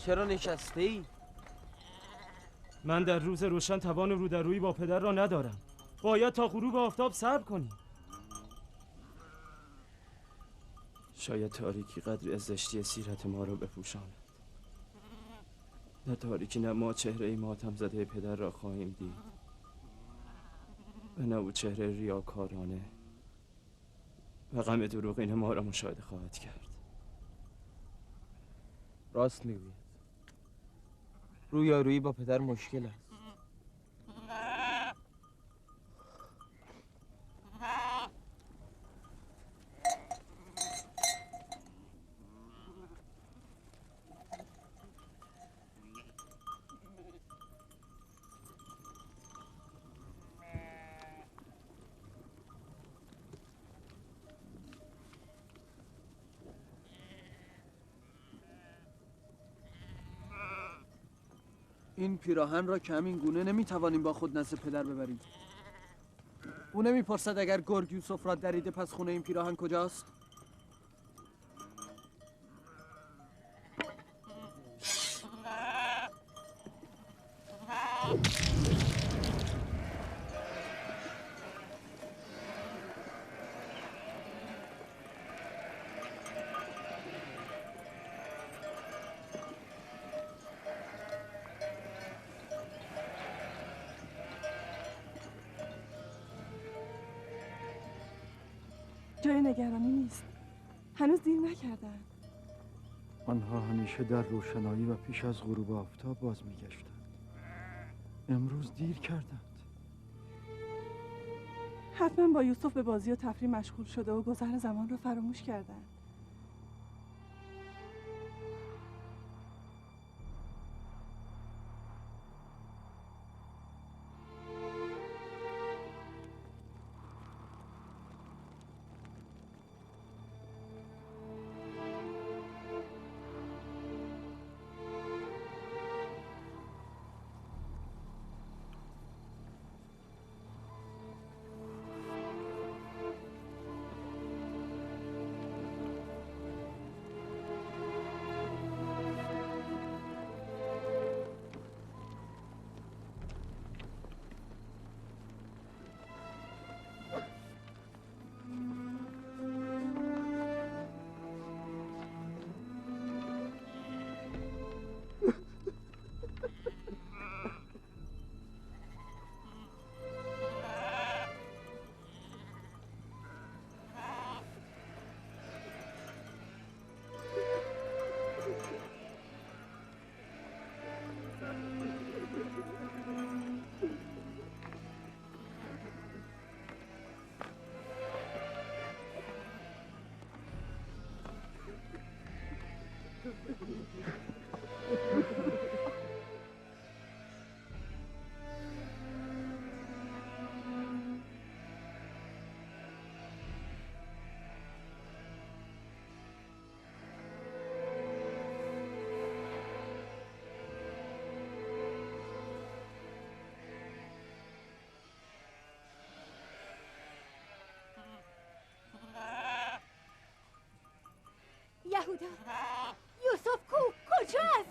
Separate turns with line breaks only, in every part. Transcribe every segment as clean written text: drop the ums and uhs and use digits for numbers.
چرا نشسته ای؟
من در روز روشن توان رودرویی با پدر را ندارم. باید تا غروب آفتاب صبر کنیم. شاید تاریکی قدری از زشتی سیرت ما را بپوشاند. در تاریکی نه ما چهره ماتم زده پدر را خواهیم دید و نه او چهره ریاکارانه و غم دروغین ما را مشاهده خواهد کرد.
راست میگوید. رویارویی با پدر مشکل است. این پیراهن را که همین گونه نمیتوانیم با خود نزد پدر ببریم. او نمیپرسد اگر گرگ یوسف را دریده پس خونه این پیراهن کجاست؟
جای نگرانی نیست. هنوز دیر نکردن.
آنها همیشه در روشنایی و پیش از غروب آفتاب باز می‌گشتند. امروز دیر کردند.
حتما با یوسف به بازی و تفریح مشغول شده و گذر زمان رو فراموش کردند.
یهودا، یوسف کو؟ کجاست؟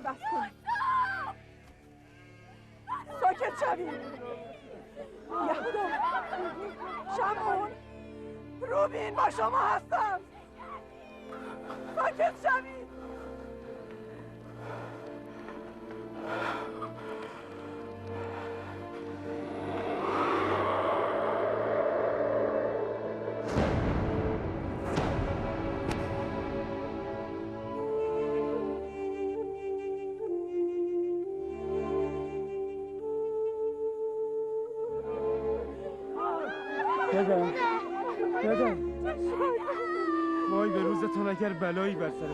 بس کن. ساکت شوید. یهودا، شمعون، روبین، با شما هستم. ساکت شوید.
پدر وای به روزتان اگر بلایی بر سر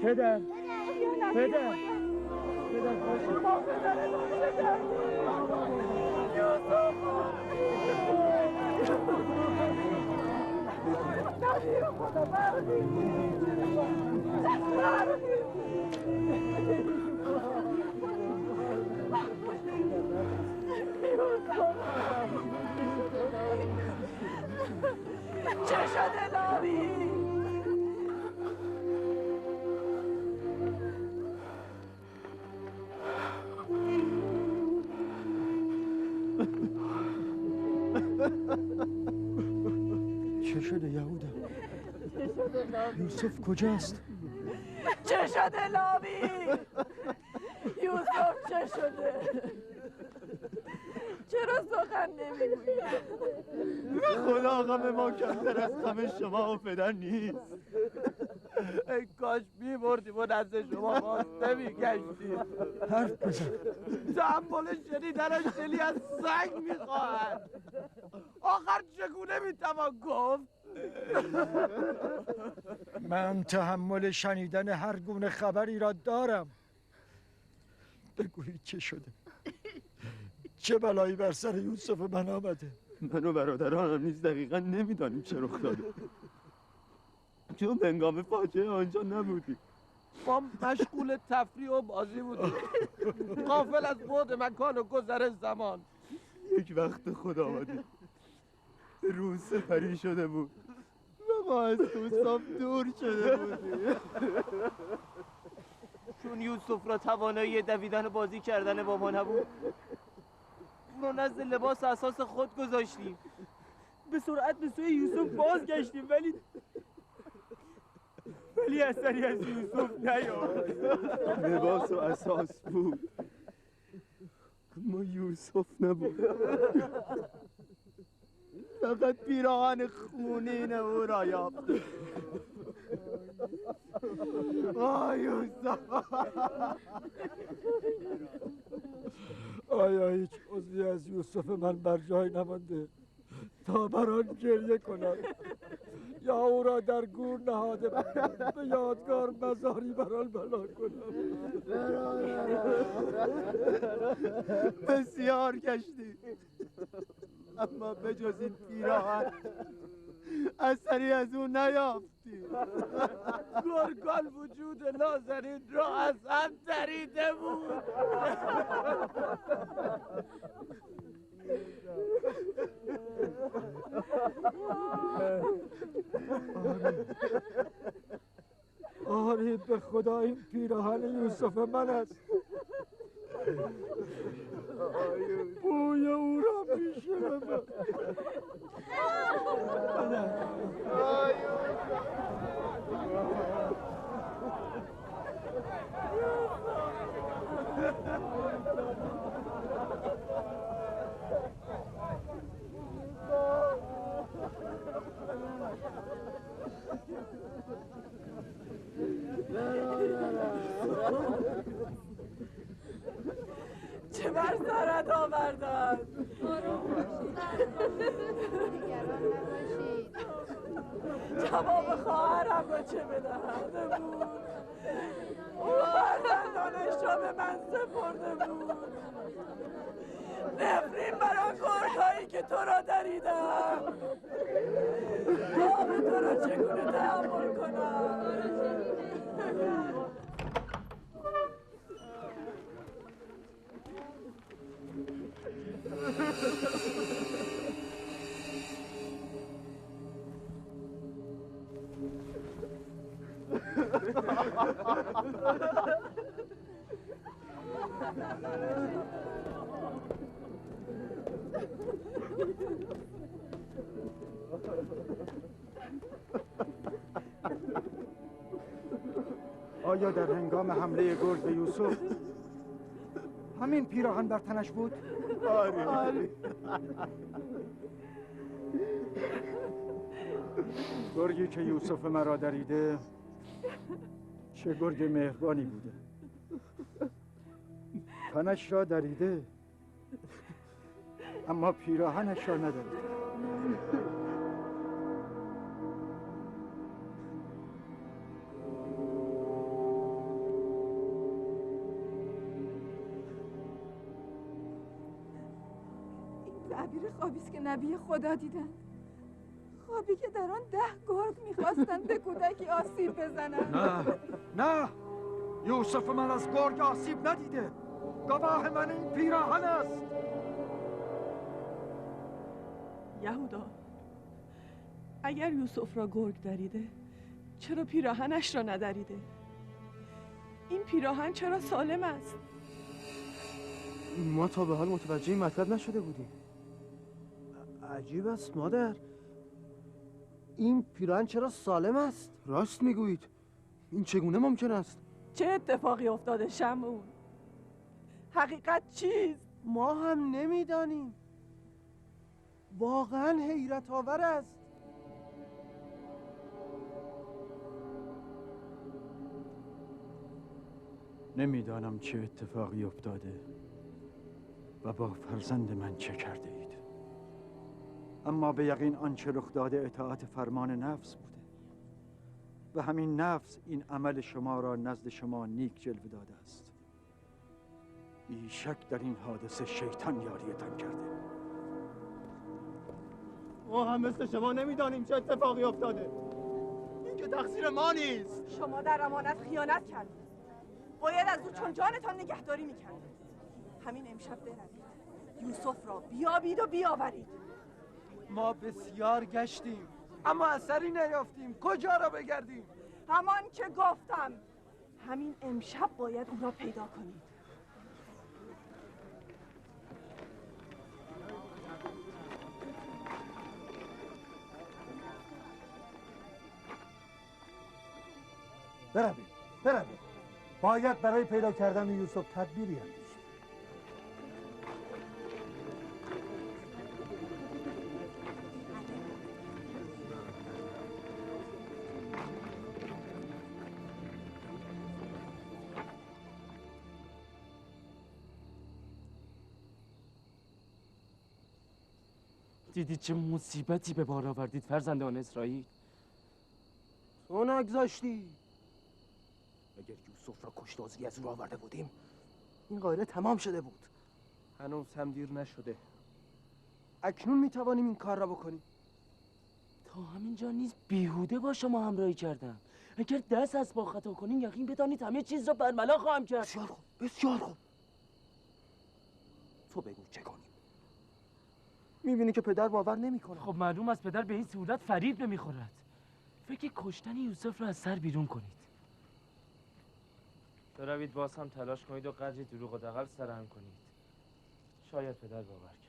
پدر بیاید. پدر
چه شده لاوی؟
چه شده یهودا؟ یوسف کجاست؟
چه شده لاوی؟ یوسف چه شده؟ چرا سخن نمیگویی؟
خدا غم ما کمتر از غم شما و پدر نیست.
ای کاش می‌بردیم و نزد شما باز نمی‌گشتیم.
حرف بزن.
تحمل شنیدنش دلی از سنگ می‌خواهد. آخر چگونه می‌توان گفت؟
من تحمل شنیدن هر گونه خبری را دارم. بگویید چه شده؟ چه بلایی بر سر یوسف من آمده؟
من و برادرانم نیز دقیقا نمیدانیم چه رخ داده، چون هنگام فاجعه آنجا نبودیم.
ما مشغول تفریح و بازی بودیم، غافل از بعد مکان و گذر زمان.
یک وقت خدا آمدیم، روز سپری شده بود و ما از یوسف دور شده بودیم.
چون یوسف را توانایی دویدن و بازی کردن با ما نبود، ما نزد لباس اساس خود گذاشتیم. به سرعت به سوی یوسف بازگشتیم، ولی اثری از یوسف نیامد.
لباس و اساس بود، اما یوسف نبود. فقط پیراهن خونین او را یافتیم. آه یوسف!
آیا هیچ عضوی از یوسف من بر جای نمانده تا بر آن گریه کنم یا او را در گور نهاده به یادگار مزاری بر آن بنا کنم؟
بسیار گشتیم، اما به جز این پیراهن اثری از او نیافتیم.
گرگان وجود نازنین را از هم دریده بود.
آری به خدا این پیراهن یوسف من است. بوی او را میشنوم.
چه بر سرت آوردن؟ جواب خواهرم را چه بدهم؟ او فرزندانش را به من سپرده بود. نفرین بر آن گرگ‌هایی که تو را دریدم. آب تو را چگونه تحمل کنم؟
آیا در هنگام حمله گرگ به یوسف همین پیراهن بر تنش بود؟
آره.
گرگی که یوسف مرا دریده چه گرگ مهربانی بوده. تنش را دریده اما پیراهنش را ندریده.
تعبیر خوابی است که نبی خدا دیدن. خواب
خوابی که در آن 10 گرگ میخواستند به کودکی آسیب بزنند.
نه یوسف من از گرگ آسیب ندیده. گواه من این پیراهن است.
یهودا، اگر یوسف را گرگ دریده چرا پیراهنش را ندریده؟ این پیراهن چرا سالم است؟
ما تا به حال متوجه این مطلب نشده بودیم.
عجیب است مادر، این پیراهن چرا سالم است؟
راست میگویید، این چگونه ممکن است؟
چه اتفاقی افتاده شمعون؟ حقیقت چیست؟
ما هم نمیدانیم. واقعا حیرت آور است.
نمیدانم چه اتفاقی افتاده و با فرزند من چه کرده اید، اما به یقین آنچه رخ داده اطاعت فرمان نفس بوده و همین نفس این عمل شما را نزد شما نیک جلوه داده است. بی شک در این حادثه شیطان یاریتان کرده.
ما هم مثل شما نمیدانیم چه اتفاقی افتاده. این که تقصیر ما نیست.
شما در امانت خیانت کردید. باید از او چون جانتان نگهداری میکردید. همین امشب بروید، یوسف را بیابید و بیاورید.
ما بسیار گشتیم اما اثری نیافتیم. کجا را بگردیم؟
همان که گفتم، همین امشب باید او را پیدا کنید.
بروید. باید برای پیدا کردن یوسف تدبیری اندیشید.
دیدید چه مصیبتی به بار آوردید فرزندان اسرائیل؟
تو نگذاشتی.
اگر یوسف را کشتازی از او آورده بودیم این قایله تمام شده بود.
هنوز هم دیر نشده. اکنون میتوانیم این کار را بکنیم.
تا همینجا نیز بیهوده با شما همراهی کردم. اگر دست از با خطا کنین یقین بدانید همه چیز را برملا خواهم کرد.
بسیار خوب، بسیار خوب. تو بگو چه کنیم؟ میبینی که پدر باور نمیکنه.
خب معلوم است پدر به این صورت فریب نمیخورد. فکر کشتن یوسف را از سر بیرون کنید. بروید باز هم تلاش کنید و قدری دروغ و دغل سرهم کنید. شاید پدر باور کرد.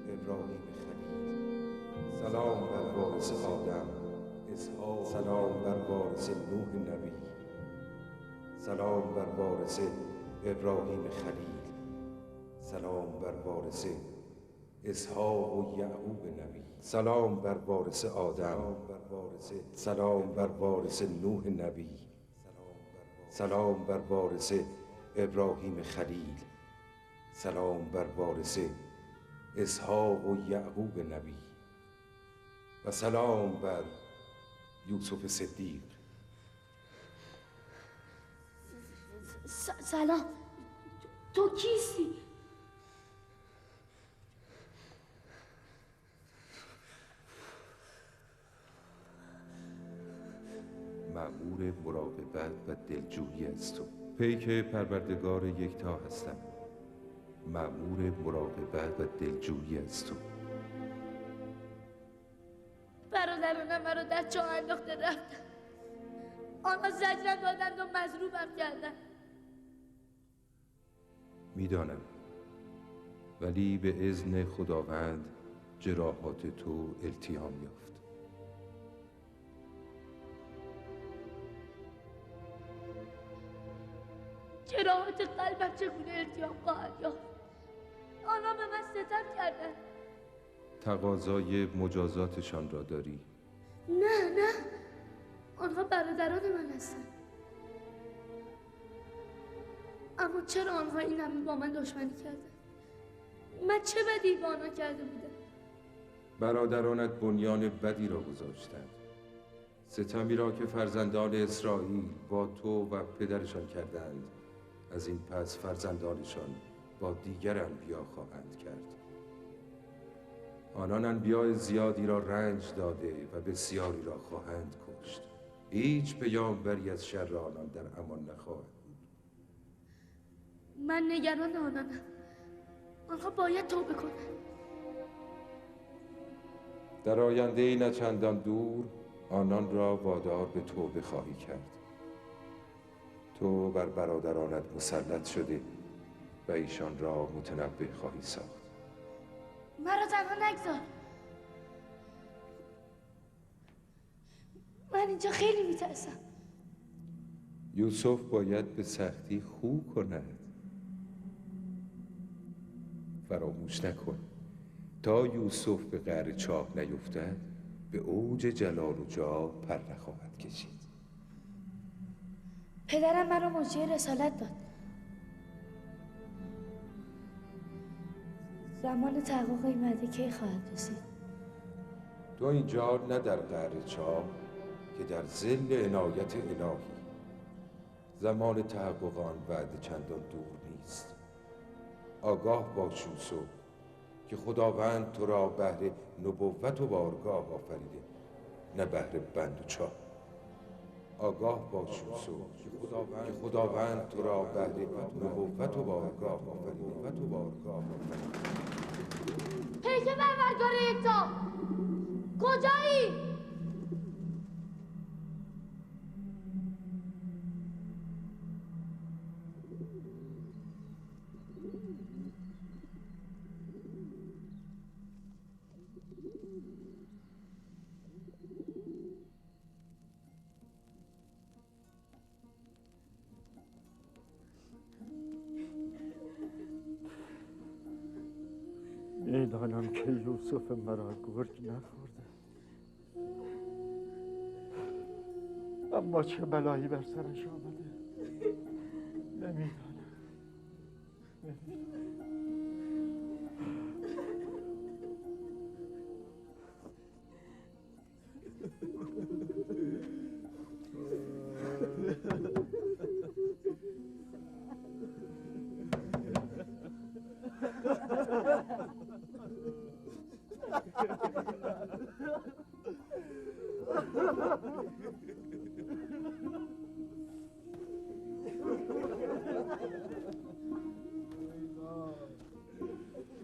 ابراهیم خلیل، سلام بر وارث آدم اسحاق، سلام بر وارث نوح نبی، سلام بر وارث ابراهیم خلیل، سلام بر وارث اسحاق و یعقوب نبی، سلام بر وارث آدم، سلام بر وارث نوح نبی، سلام بر وارث ابراهیم خلیل، سلام بر وارث اسحاق و یعقوب نبی و سلام بر یوسف صدیق.
سلام، تو کیستی؟
مأمور مراقبت و دلجویی از تو، پیک پروردگار یکتا هستم. مأمور مراقبت و دلجویی از تو.
برادرانم مرا در چاه انداخته رفتن. آنها زجرم دادند و مضروبم کردند.
میدانم، ولی به اذن خداوند جراحات تو التیام یافت.
جراحات قلبم چگونه التیام خواهد یافت؟ آنها به من ستم کردند.
تقاضای مجازاتشان را داری؟
نه، آنها برادران من هستند. اما چرا آنها این همه با من دشمنی کردند؟ من چه بدی با آنها کرده بودم؟
برادرانت بنیان بدی را گذاشتند، ستمی را که فرزندان اسرائیل با تو و پدرشان کردند، از این پس فرزندانشان با دیگر انبیا خواهند کرد. آنان انبیاء زیادی را رنج داده و بسیاری را خواهند کشت. هیچ پیامبری از شر آنان در امان نخواهد بود.
من نگران آنانم. آنها باید توبه کنند.
در آینده نه چندان دور آنان را وادار به توبه خواهی کرد. تو بر برادرانت مسلط شده و ایشان را متنبه خواهی ساخت.
مرا تنها نگذار. من اینجا خیلی میترسم.
یوسف باید به سختی خو کند. فراموش نکن، تا یوسف به قعر چاه نیفتد به اوج جلال و جاه پر نخواهد کشید.
پدرم مرا مجری رسالت داد. زمان تحقق این وعده کی خواهد رسید؟
تو اینجا نه در قعر چاه که در ظل عنایت الهی. زمان تحقق آن وعده چندان دور نیست. آگاه باش یوسف که خداوند تو را بهر نبوت و بارگاه آفریده، نه بهر بند و چاه. آگاه باش یوسف که خداوند تو را بهر نبوت و بارگاه آفریده.
پیک پروردگار یکتا، کجایی؟
میدانم که یوسف مرا گرگ نخورده، اما چه بلایی بر سرش آمده نمیدانم.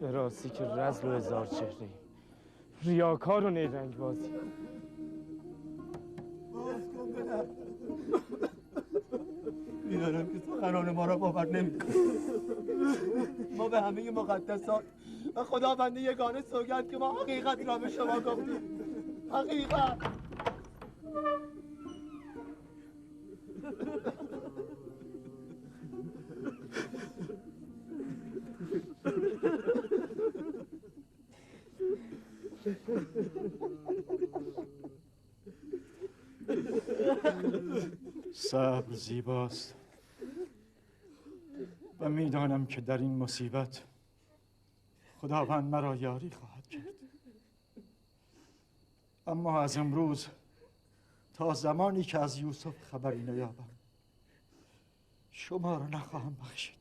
به راستی که رزل و هزار چهره، ریاکار و نیرنگ بازی.
میدانم که سخنان ما را باور نمی‌کنی. ما به همه مقدسات و خداوند یگانه سوگند که ما حقیقت را به شما گفتیم. حقیقت.
صبر زیباست و میدانم که در این مصیبت خداوند مرا یاری خواهد کرد. اما از امروز تا زمانی که از یوسف خبری نیابم شما را نخواهم بخشید.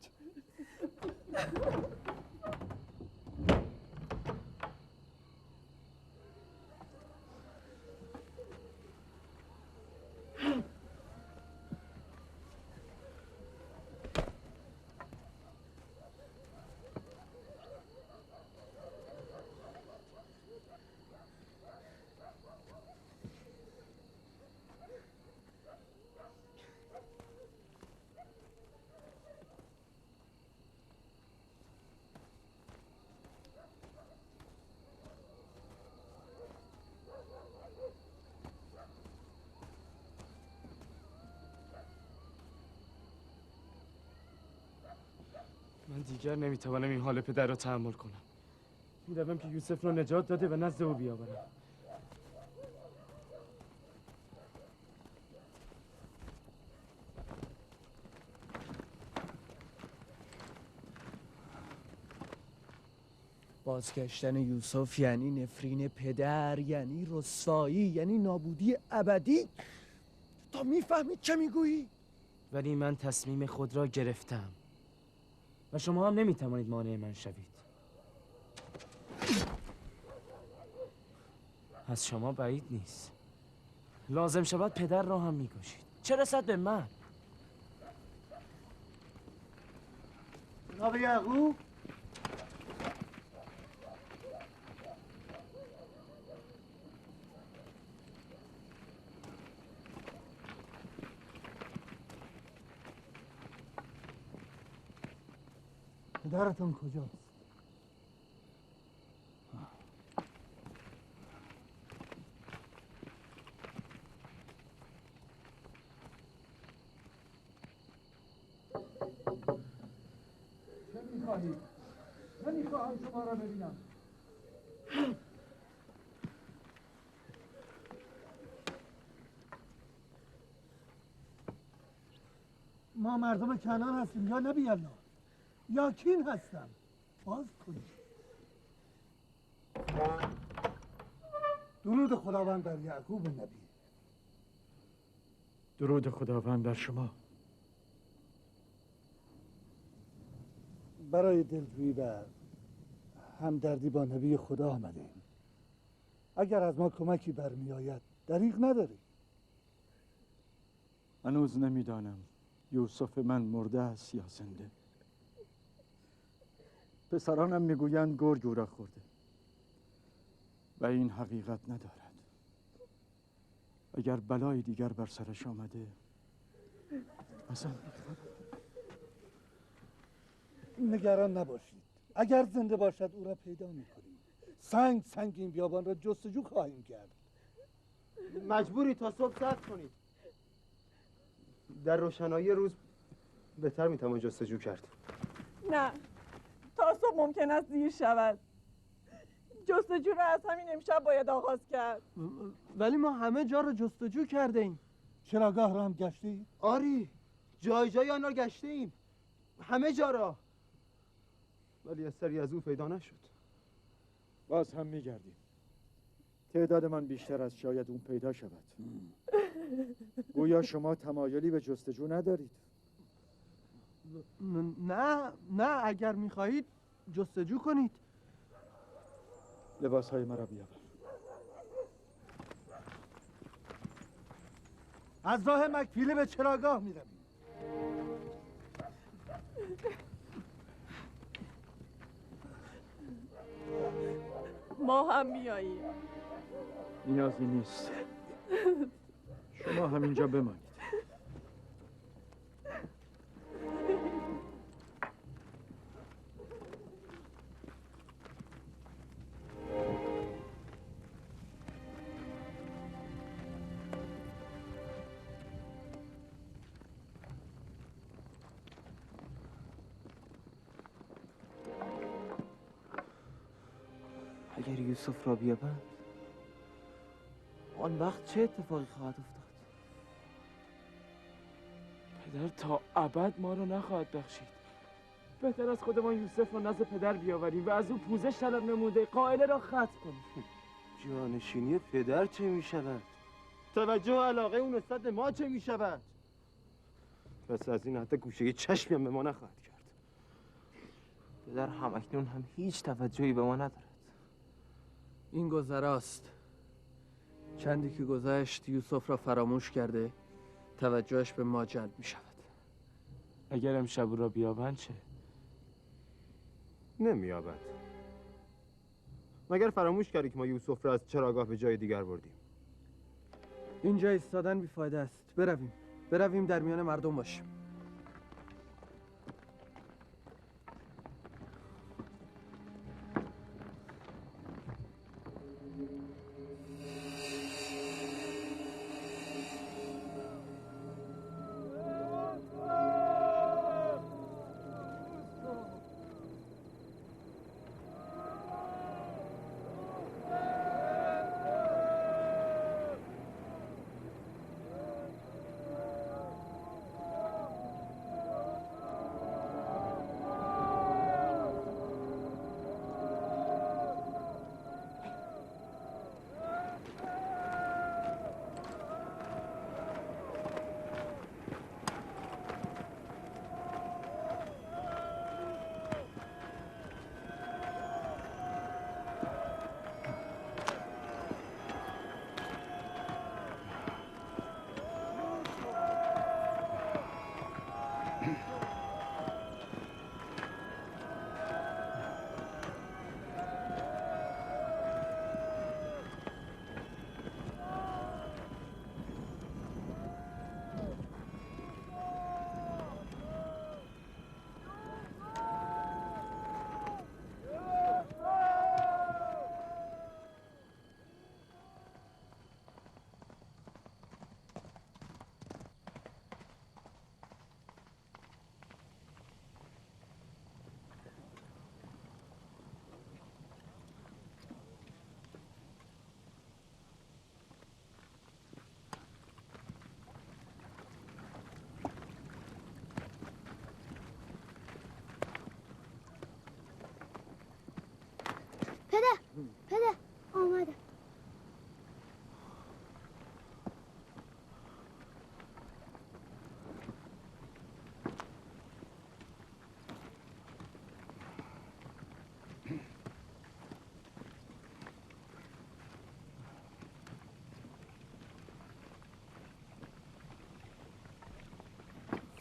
دیگر نمیتوانم این حال پدر را تحمل کنم. میروم که یوسف را نجات داده و نزد او بیاورم.
بازگشتن یوسف یعنی نفرین پدر، یعنی رسوایی، یعنی نابودی ابدی. تو میفهمی چه میگویی؟
ولی من تصمیم خود را گرفتم و شما هم نمیتوانید مانع من شوید. از شما بعید نیست. لازم شود پدر را هم میکشید. چه رسد به من؟
جناب یعقوب،
پدرتون کجاست؟ چه میخواهید؟ نمیخواهم شما را ببینم. ما مردم کنعان هستیم یا نبی الله؟ یا کین هستم؟ باز کنید. درود خداوند بر یعقوب نبی.
درود خداوند بر شما.
برای دلجویی و همدردی با نبی خدا آمدیم. اگر از ما کمکی برمی آید دریغ نداری.
هنوز نمیدانم یوسف من مرده است یا زنده. پسرانم میگویند گرگ او را خورده و این حقیقت ندارد. اگر بلای دیگر بر سرش آمده اصلا
نگران نباشید. اگر زنده باشد او را پیدا میکنیم. سنگ این بیابان را جستجو خواهیم کرد.
مجبوری تا صبح صبر کنید. در روشنایی روز بهتر میتوان جستجو کرد.
نه، تا صبح ممکن است دیر شود. جستجو را از همین امشب باید آغاز کرد.
ولی ما همه جا رو جستجو کرده ایم.
چراگاه را هم گشتی؟
آری، جای آن را گشته ایم. همه جا را. ولی اثری از او پیدا نشد.
باز هم میگردیم. تعداد من بیشتر از شاید اون پیدا شود. گویا شما تمایلی به جستجو ندارید.
نه اگر میخواهید جستجو کنید.
لباسهای مرا بیاور.
از راه مکفیله به چراگاه میرویم.
ما هم میاییم.
نیازی نیست. شما همینجا بمانید.
اگر یوسف را بیابند آن وقت چه اتفاقی خواهد افتاد؟
پدر تا ابد ما رو نخواهد بخشید. بهتر از خودمان یوسف را نزد پدر بیاوریم و از او پوزش طلب نموده قائله را ختم کنیم.
جانشینی پدر چه می شود؟ توجه و علاقه اون نسبت به ما چه می شود؟ پس از این حتی گوشه چشمی هم به ما نخواهد کرد.
پدر همکنون هم هیچ توجهی به ما ندارد.
این گذراست. چندی که گذشت یوسف را فراموش کرده، توجهش به ما جلب می شود.
اگر امشب او را بیابند چه؟
نمی‌یابد. مگر فراموش کردی که ما یوسف را از چراگاه به جای دیگر بردیم؟
اینجا ایستادن بیفایده است. برویم در میان مردم باشیم.
پدر آمده.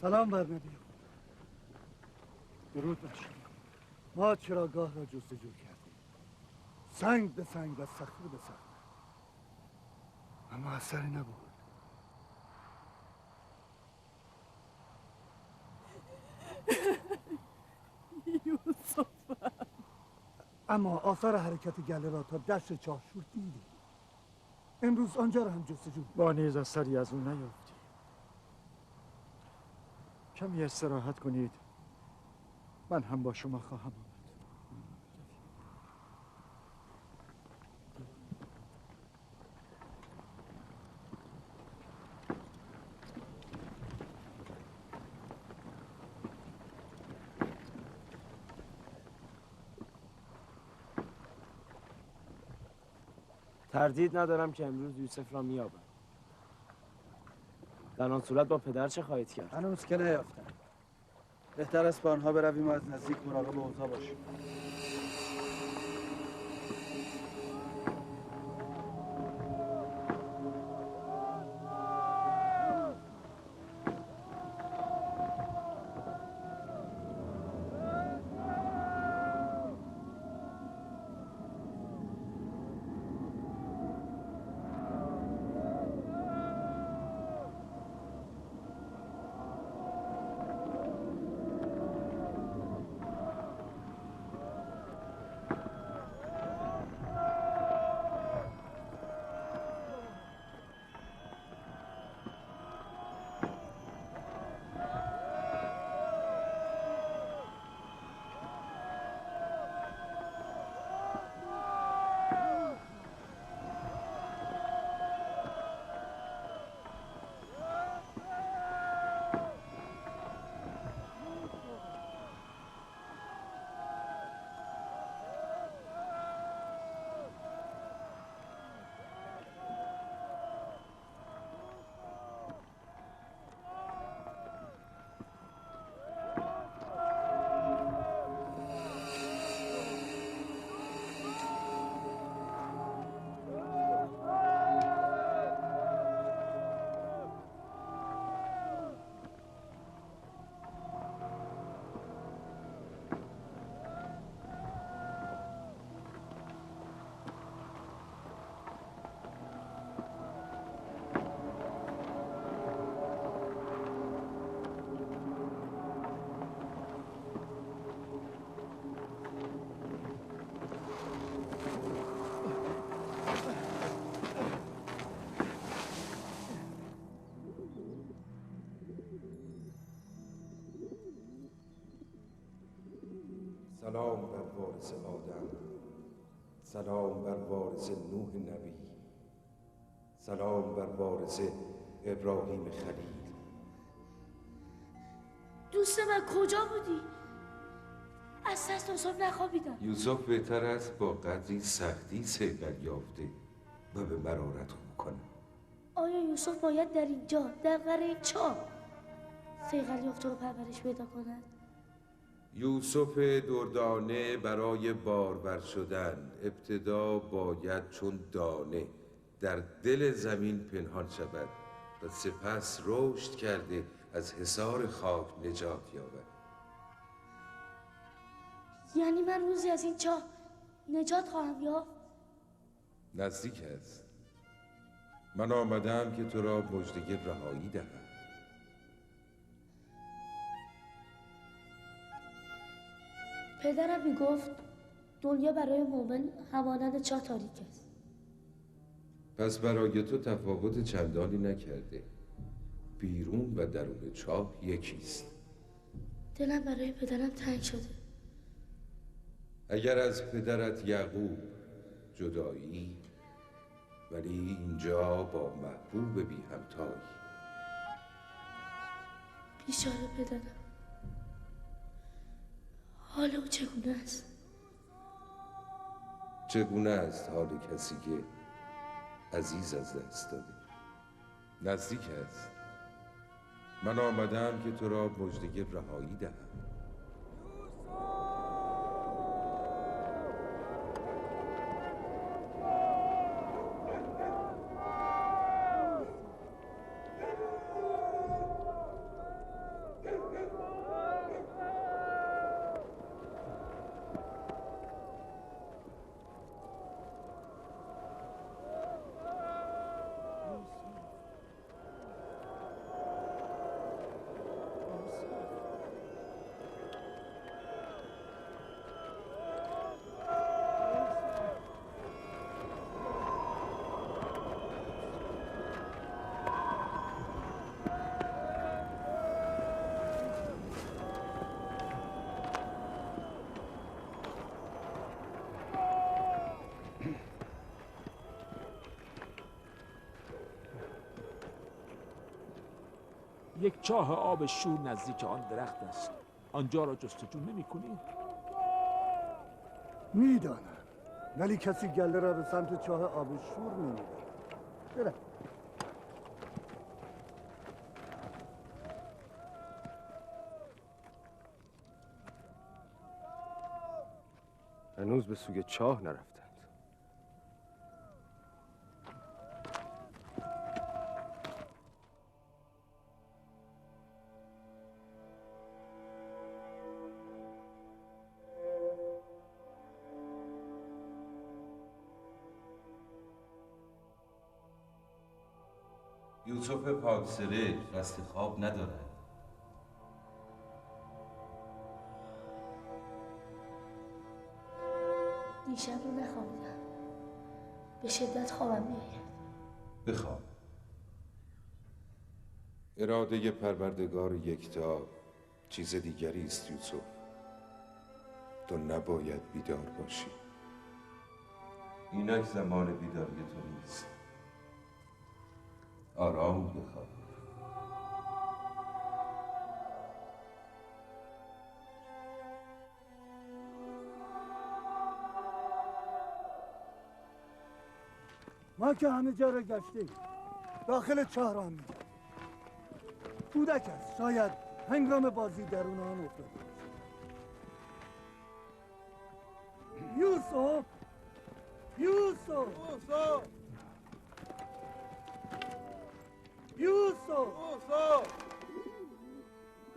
سلام بر نبی. درود بر شما. ما چراگاه را جستجو کردیم، سنگ به سنگ و صخره به صخره، اما اثری نبود.
یوسف.
اما آثار حرکت گله را تا دشت چاهشور دیدیم. امروز آنجا را هم جستجو. با نیز اثری از اون نیافتیم. کمی استراحت کنید، من هم با شما خواهم آمد.
تردید ندارم که امروز یوسف را میابم. در آن صورت با پدر چه خواهید کرد؟
هنوز که نیافتم. بهتر است با آنها برویم و از نزدیک مراقب اوضاع باشیم.
سلام بر وارث آدم، سلام بر وارث نوح نبی، سلام بر وارث ابراهیم خلیل.
دوست من کجا بودی؟ از دست یوسف نخوابیدم.
یوسف بهتر است با قدری سختی صیقل یافته و به مرارت خو کنه.
آیا یوسف باید در اینجا در قره چاه صیقل یافته و پرورش پیدا کند؟
یوسف دردانه برای بارور شدن ابتدا باید چون دانه در دل زمین پنهان شود و سپس رشد کرده از حصار خاک نجات یابد.
یعنی من روزی از این چاه نجات خواهم یافت؟
نزدیک است. من آمدم که تو را مژده رهایی دهم.
پدرم میگفت دنیا برای مؤمن همانند چاه تاریک است.
پس برای تو تفاوت چندانی نکرده. بیرون و درون چاه یکیست.
دلم برای پدرم تنگ شده.
اگر از پدرت یعقوب جدایی، ولی اینجا با محبوب بی همتایی.
بیچاره پدرم، حال او چگونه است؟
چگونه است حال کسی که عزیز از دست داده؟ نزدیک است. من آمدم که تو را مژده رهایی دهم.
یک چاه آب شور نزدیک آن درخت است. آنجا را جستجو نمی‌کنی؟
میدانم، ولی کسی گله را به سمت چاه آب شور نمیبرد. برم.
هنوز به سوی چاه نرفتند.
یوسف پاکسره قصد خواب ندارد.
دیشب رو نخوابیدم. به شدت خوابم میآید.
بخواب. اراده پروردگار یکتا چیز دیگری است یوسف. تو نباید بیدار باشی. اینک زمان بیداری تو نیست. آرام بخواب.
ما که همه جا را گشتیم، داخل چاه را می‌گردیم. کودک است، شاید هنگام بازی درون آن افتاده باشد. یوسف! یوسف! یوسف!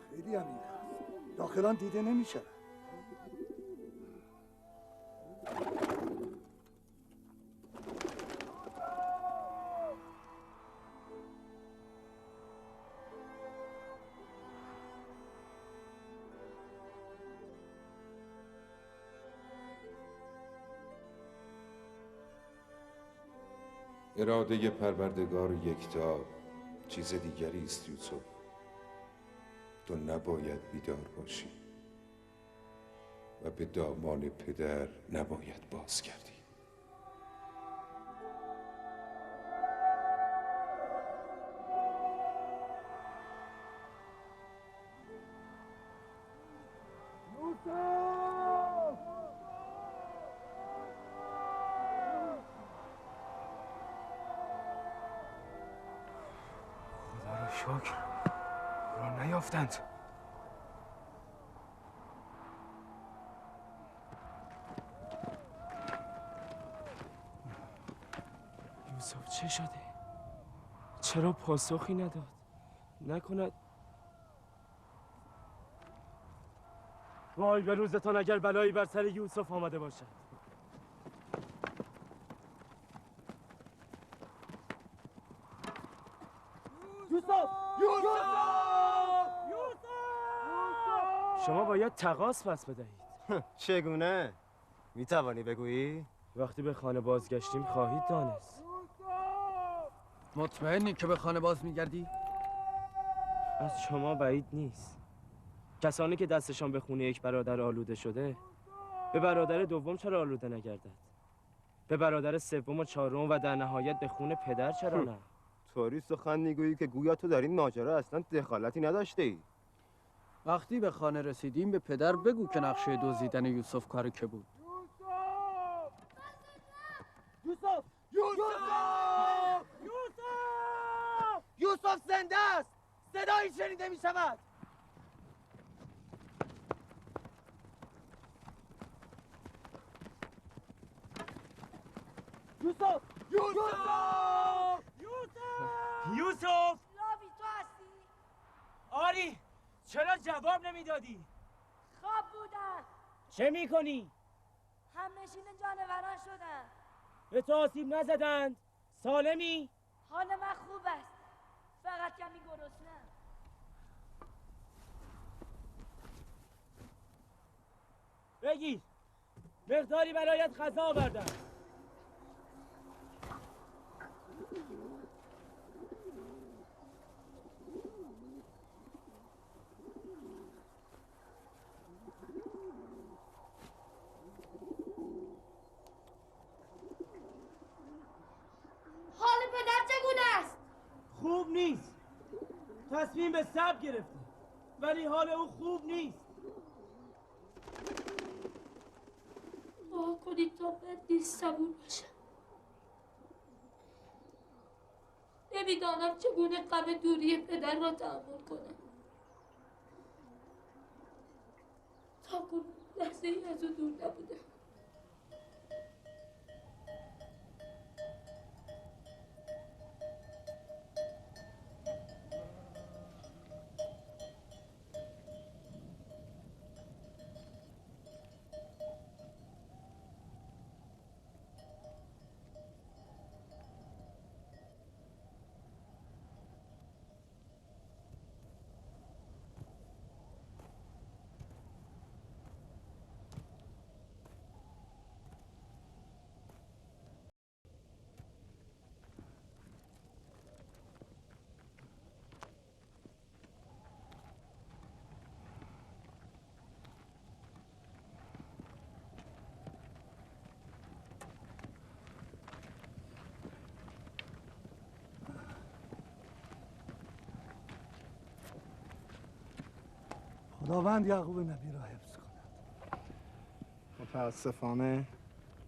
خیلی عمیق است. داخلان دیده نمی‌شود.
اراده پروردگار یکتا چیز دیگری است یوسف. تو نباید بیدار باشی و به دامان پدر نباید باز گردی.
شکر را نیافتند.
یوسف چه شده؟ چرا پاسخی نداد؟ نکند وای به روزتان اگر بلایی بر سر یوسف آمده باشد. شما باید تقاص پس بدهید.
چگونه؟ میتوانی بگویی؟
وقتی به خانه بازگشتیم خواهید دانست.
مطمئنی که به خانه باز میگردی؟
از شما بعید نیست. کسانی که دستشان به خون یک برادر آلوده شده، به برادر دوم چرا آلوده نگردد؟ به برادر سوم و چهارم و در نهایت به خون پدر چرا نه؟
طوری سخن میگویی که گویا تو در این ماجرا اصلا دخالتی نداشته ای.
وقتی به خانه رسیدیم به پدر بگو که نقشه دزدیدن یوسف کار که بود.
یوسف! یوسف! یوسف! یوسف زنده است! صدایی شنیده می شود! یوسف! یوسف!
یوسف!
لابی تو هستی؟
آری چرا جواب نمیدادی؟
خواب بودن.
چه میکنی؟
همنشین جانوران شدن.
به تو آسیب نزدند؟ سالمی؟
حال من خوب است. فقط کمی گرسنه‌ام.
بگیر مقداری برایت غذا آوردم.
حال پدر چگونه است؟
خوب نیست. تصمیم به صبر گرفته ولی حال او خوب نیست.
دعا کنید تا بد نیست صبور باشم. نمیدانم چگونه غم دوری پدر را تحمل کنم. تا کنون لحظه ای از او دور نبودم.
خداوند یعقوب نبی را حفظ کند.
متاسفانه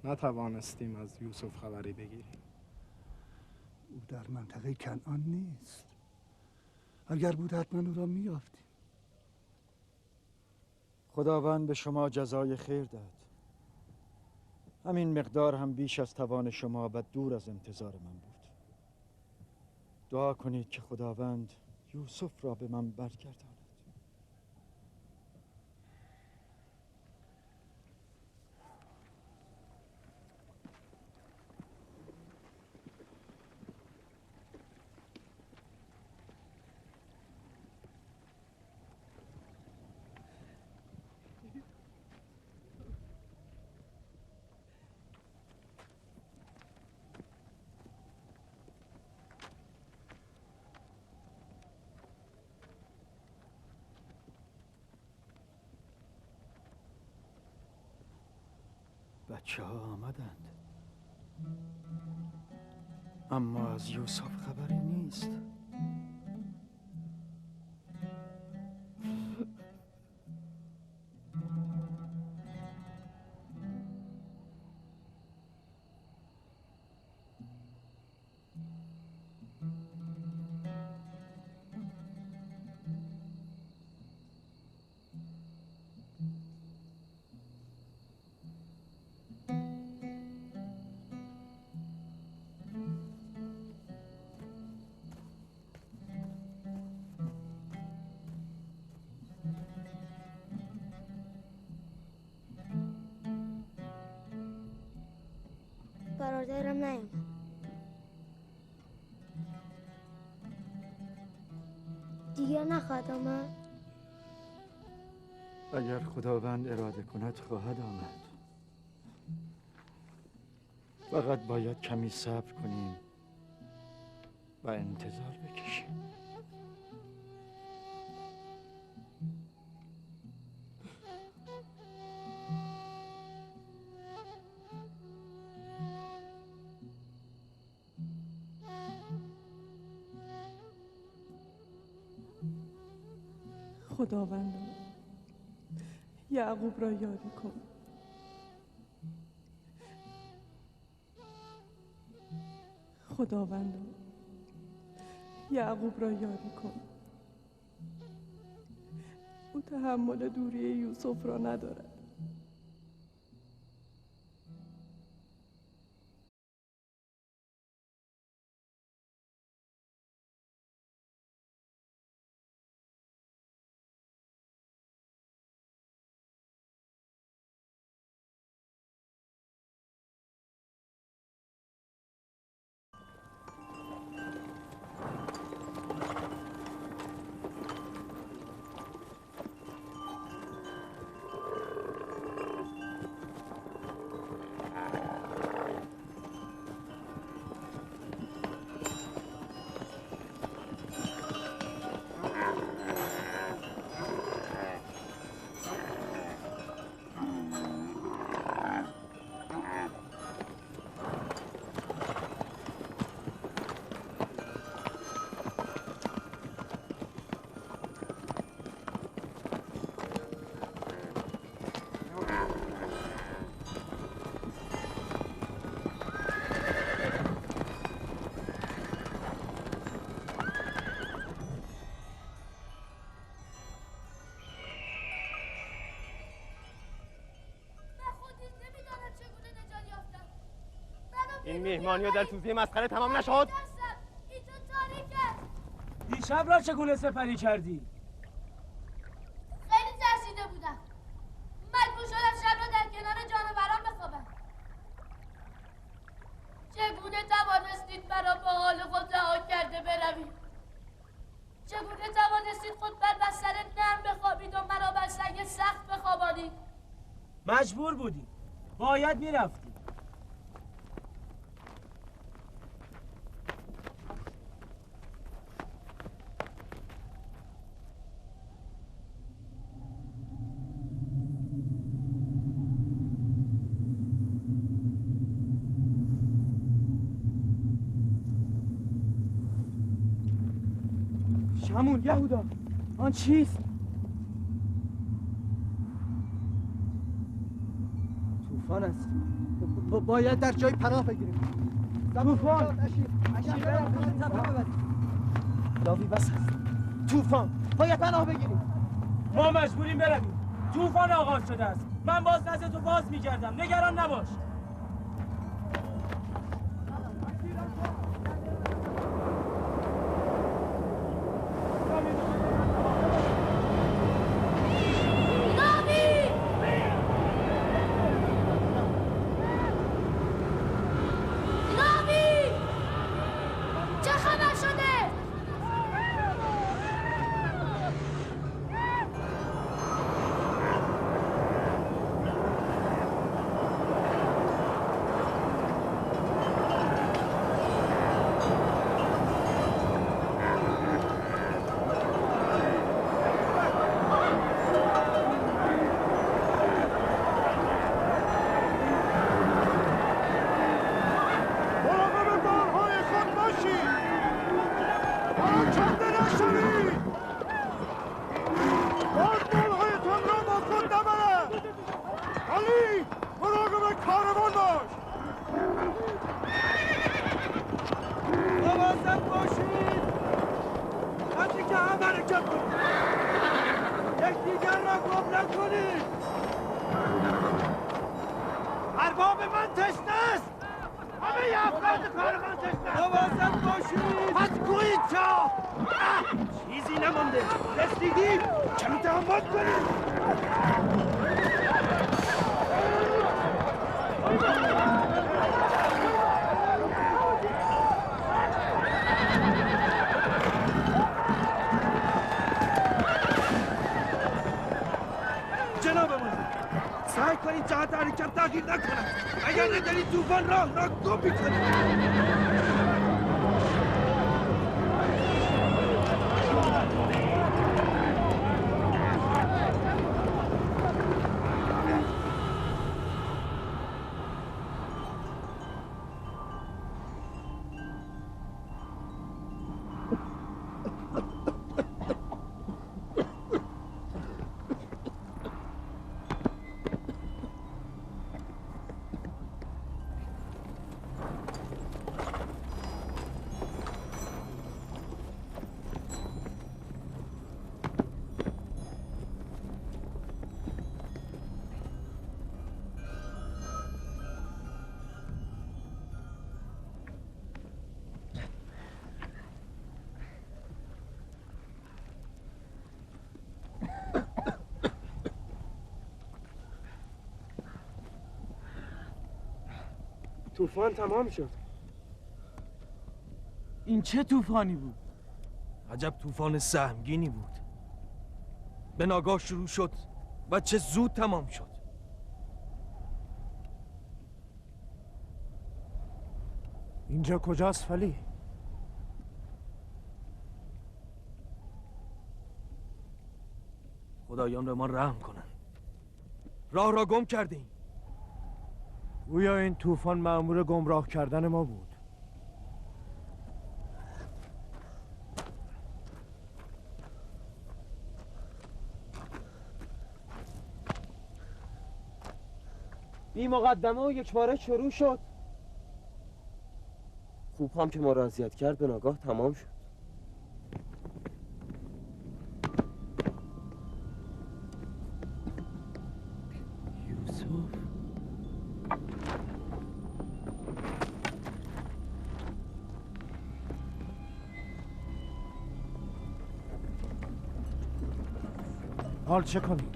نتوانستیم از یوسف خبری بگیریم.
او در منطقه کنعان نیست. اگر بود حتما او را می‌یافتیم.
خداوند به شما جزای خیر داد. همین مقدار هم بیش از توان شما و دور از انتظار من بود. دعا کنید که خداوند یوسف را به من برگرداند. بچه ها آمدند اما از یوسف خبری نیست.
برادرم نیومد. دیگر نخواهد آمد؟
اگر خداوند اراده کند خواهد آمد. فقط باید کمی صبر کنیم و انتظار بکشیم.
خداوند یعقوب را یاری کن. خداوندا یعقوب را یاری کن. او تحمل دوری یوسف را ندارد.
این مهمانی ها در توزیع مسخره تمام نشد؟
اینجا تاریکه.
دیشب را چگونه سپری کردی؟
خیلی ترسیده بودم. مجبور شدم شب را در کنار جانوران بخوابم. چگونه توانستید مرا با حال خود رها کرده بروید؟ چگونه توانستید خود بر بستر نرم بخوابید و مرا بر سنگ سخت بخوابانید؟
مجبور بودی. باید میرفتی.
شمون یهودا آن چیست؟ طوفان است. باید در جای پناه بگیریم. طوفان لاوی بس است. طوفان باید پناه بگیریم.
ما مجبوریم برویم. طوفان آغاز شده است. من باز نزد تو باز می‌کردم. نگران نباش. طوفان تمام شد. این چه طوفانی بود؟
عجب طوفان سهمگینی بود. به ناگاه شروع شد و چه زود تمام شد.
اینجا کجاست ولی؟
خدایان به ما رحم کنن. راه را گم کردیم.
گویا این طوفان مأمور گمراه کردن ما بود.
بی مقدمه و یک باره شروع شد. خوب هم که ما را اذیت کرد به ناگاه تمام شد. یوسف
حال چه کنی؟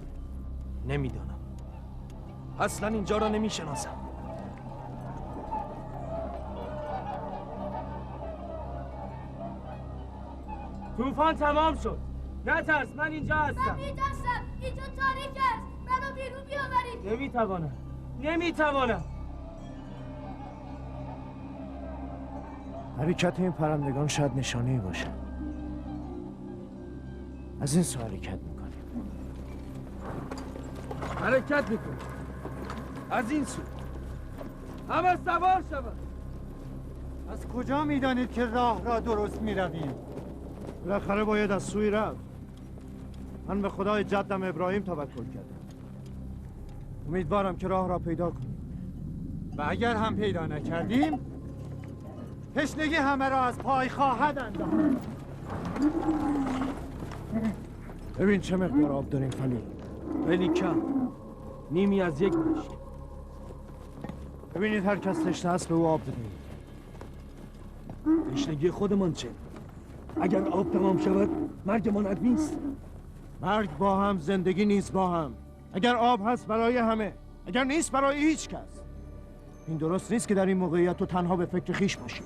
نمیدانم. اصلا اینجا را نمیشناسم.
طوفان تمام شد. نترس، من اینجا هستم.
من میترسم. اینجا تاریک است. منو بیرون بیاورید.
نمیتوانم.
حرکت این پرندگان شاید نشانه‌ای باشه. از این سو حرکت میکنیم.
حرکت میکنیم. از این سو. همه سوار شود.
از کجا میدانید که راه را درست میرویم؟
بالاخره باید از سوی رفت. من به خدای جدم ابراهیم توکل کردم. امیدوارم که راه را پیدا کنیم.
و اگر هم پیدا نکردیم تشنگی همه را از پای خواهد انداخت.
ببین چه مقدار آب داریم فلی.
خیلی کم. نیمی از یک مشت.
ببینید هر کس تشنه است به او آب بدهید.
تشنگی خودمان چه؟ اگر آب تمام شود مرگمان حتمی است.
مرگ با هم، زندگی نیز با هم. اگر آب هست برای همه، اگر نیست برای هیچ کس. این درست نیست که در این موقعیت تو تنها به فکر خیش باشی.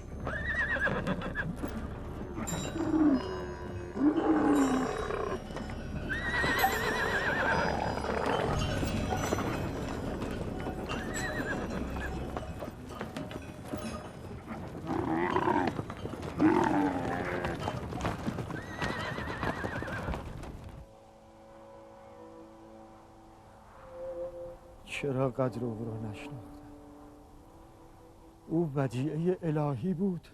چرا قدر او را نشناختم؟ او ودیعه الهی بود.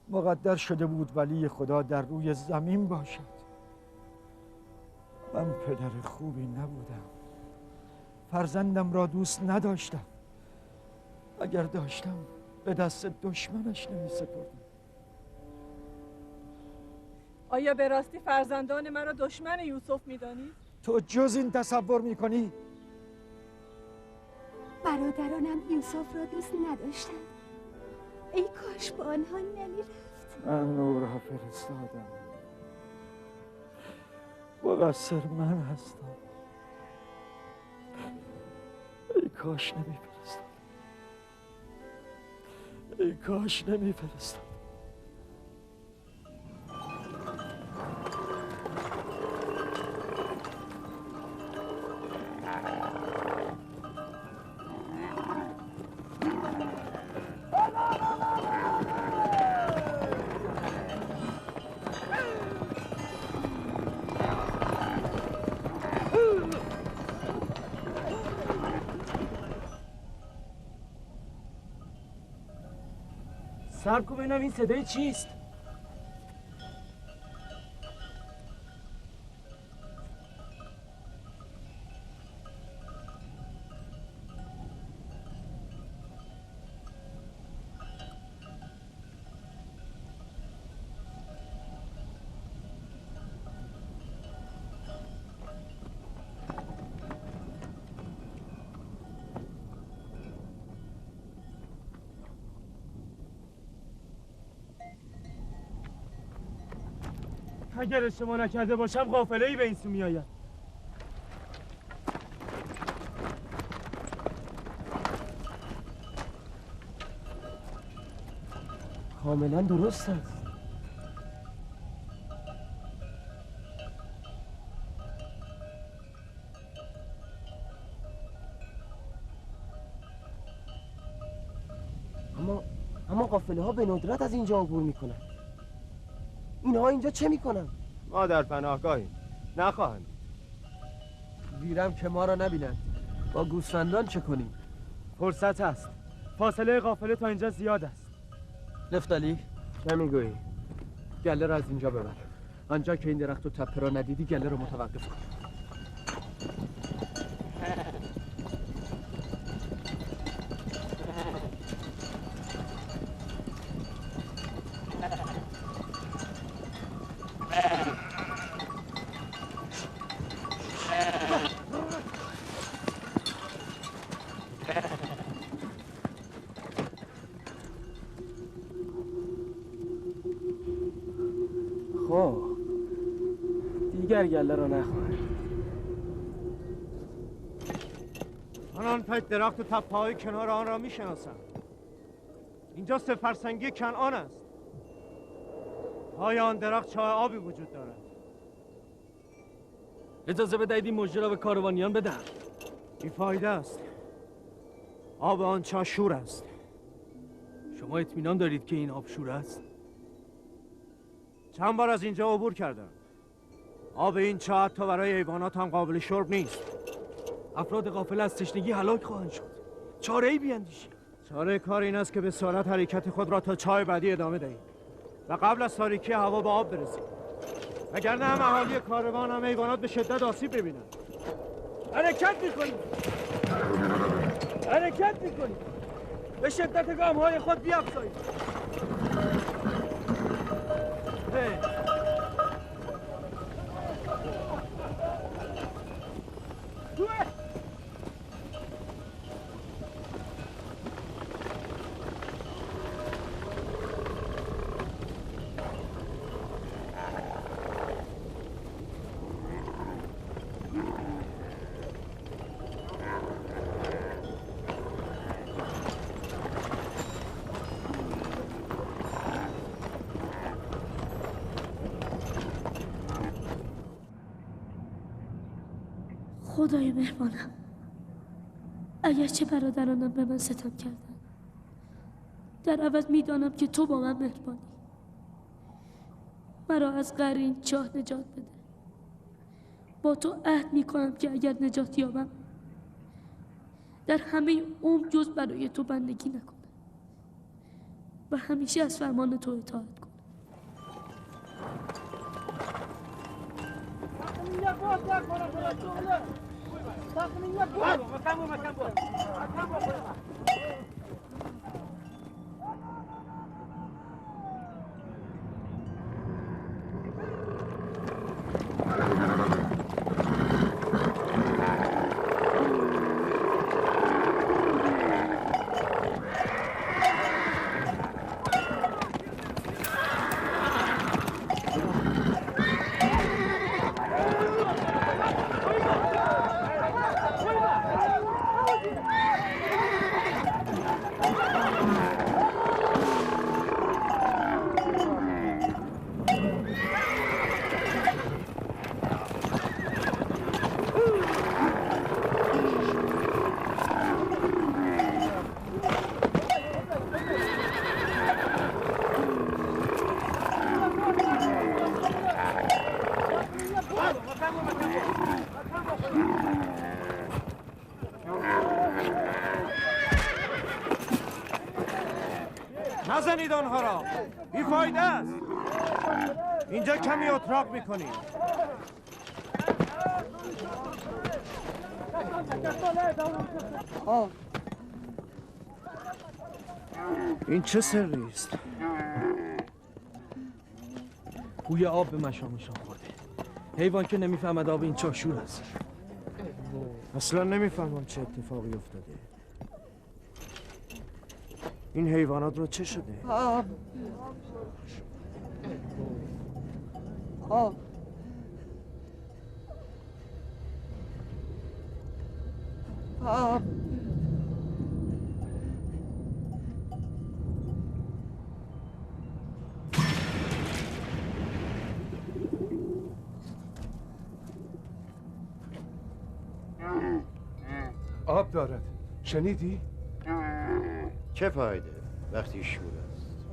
مقدر شده بود ولی خدا در روی زمین باشد. من پدر خوبی نبودم. فرزندم را دوست نداشتم. اگر داشتم به دست دشمنش نمی سپردم.
آیا به راستی فرزندان مرا دشمن یوسف می‌دانی؟
تو جز این تصور می‌کنی؟
برادرانم یوسف را دوست نداشتند. ای کاش با آنها نمیرفت.
من او را فرستادم. مقصر من هستم. ای کاش نمیفرستم. ای کاش نمیفرستم.
صبر کن ببینم این صدای چیست؟ اگر اشتباه نکرده باشم قافله‌ای به این سو میآید.
کاملا درست است. اما قافله ها به ندرت از اینجا عبور میکنن. اینها اینجا چه میکنن؟
ما در پناهگاهیم، نخواهند.
ویرم که ما را نبینند. با گوسفندان چه کنیم؟
فرصت است. فاصله قافله تا اینجا زیاد است.
نفتالی،
چه میگویی؟
گله را از اینجا ببر. آنجا که این درخت و تپه را ندیدی گله را متوقف کن.
خب دیگر گله را نخواهد.
من آن پشت درخت و تپه های کنار آن را میشناسم. اینجا سه فرسنگی کنعان است. پای آن درخت چاه آبی وجود دارد.
اجازه بدهید این مژده را به کاروانیان بدهم.
بیفایده است. آب آن چاه شور است.
شما اطمینان دارید که این آب شور است؟
چند بار از اینجا عبور کردم. آب این چاه حتی برای حیوانات هم قابل شرب نیست.
افراد غافل از تشنگی هلاک خواهند شد. چاره ای بیندیشید.
چاره کار این است که به سرعت حرکت خود را تا چاه بعدی ادامه دهیم و قبل از تاریکی هوا به آب برسیم. وگرنه هم اهالی کاروان هم حیوانات به شدت آسیب ببینند.
حرکت میکنید. حرکت میکنید. به شدت گام های خود بیافزایید.
خدای مهربانم، اگرچه برادرانم به من ستم کردن، در عوض میدانم که تو با من مهربانی. مرا از قعر این چاه نجات بده. با تو عهد میکنم که اگر نجات یابم در همه عمر جز برای تو بندگی نکنم و همیشه از فرمان تو اطاعت کنم.
نزنید آنها را، بیفایده است. اینجا کمی اتراق میکنیم. این چه سری است؟
بوی آب به مشامشان خورده. حیوان که نمیفهمد آب این چاه شور است.
اصلا نمیفهمم چه اتفاقی افتاده. این حیوانات رو چه شده؟
آب آب آب
آب دارد. شنیدی؟
چه فایده وقتی شور است؟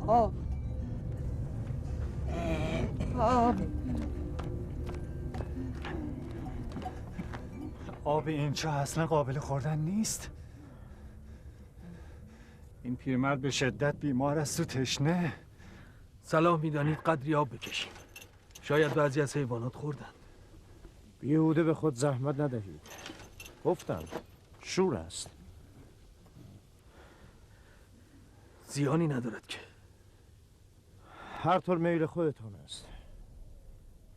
آب آب
آب این چاه اصلا قابل خوردن نیست. این پیرمرد به شدت بیمار است و تشنه.
صلاح می‌دانید قدری آب بکشیم. شاید بعضی از حیوانات خوردن.
بیهوده به خود زحمت ندهید. گفتم شور است.
زیانی ندارد که.
هر طور میل خودتان است.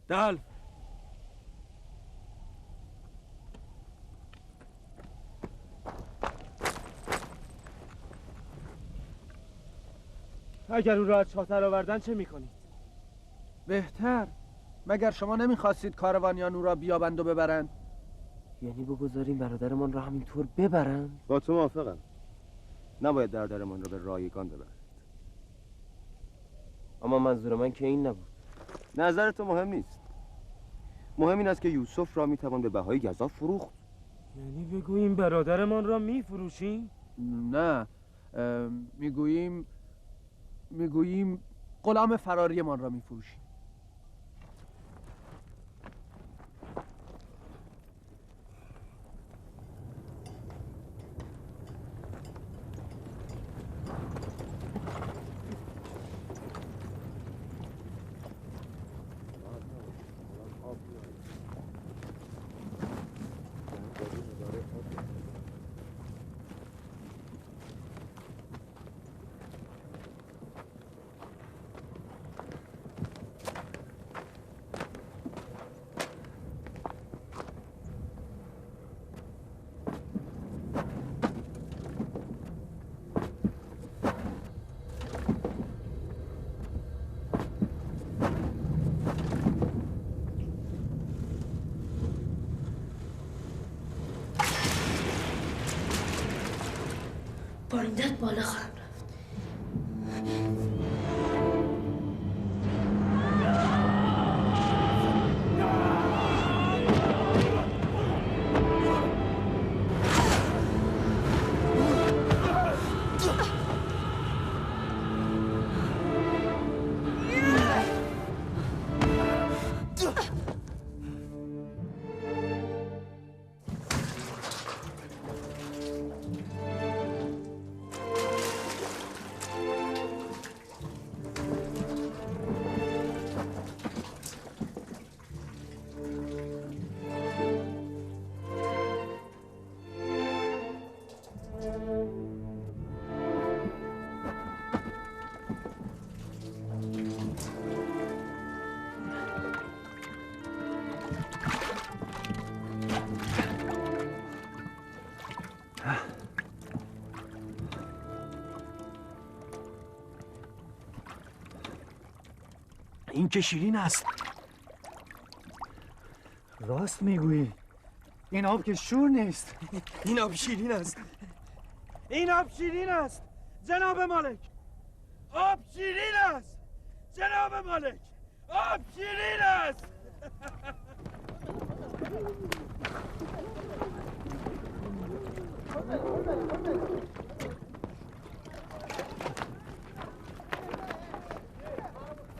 دل
اگر او را از چاه در آوردن چه میکنید؟
بهتر. مگر شما نمیخواستید کاروانیان او را بیابند و ببرند؟
یعنی بگذاریم برادرمان را همینطور ببرند؟
با تو موافقم. نباید برادرمان را به رایگان ببرد.
اما منظور من که این نبود.
نظر تو مهم نیست. مهم این است که یوسف را میتوان به بهای گزاف فروخت.
یعنی بگوییم برادرمان را میفروشیم؟
نه، میگوییم غلام فراریمان را میفروشیم.
با این دست بالا خواهم رفت.
این که شیرین است.
راست میگویی. این آب که شور نیست.
این آب شیرین است.
این آب شیرین است جناب مالک. آب شیرین است جناب مالک. آب شیرین است.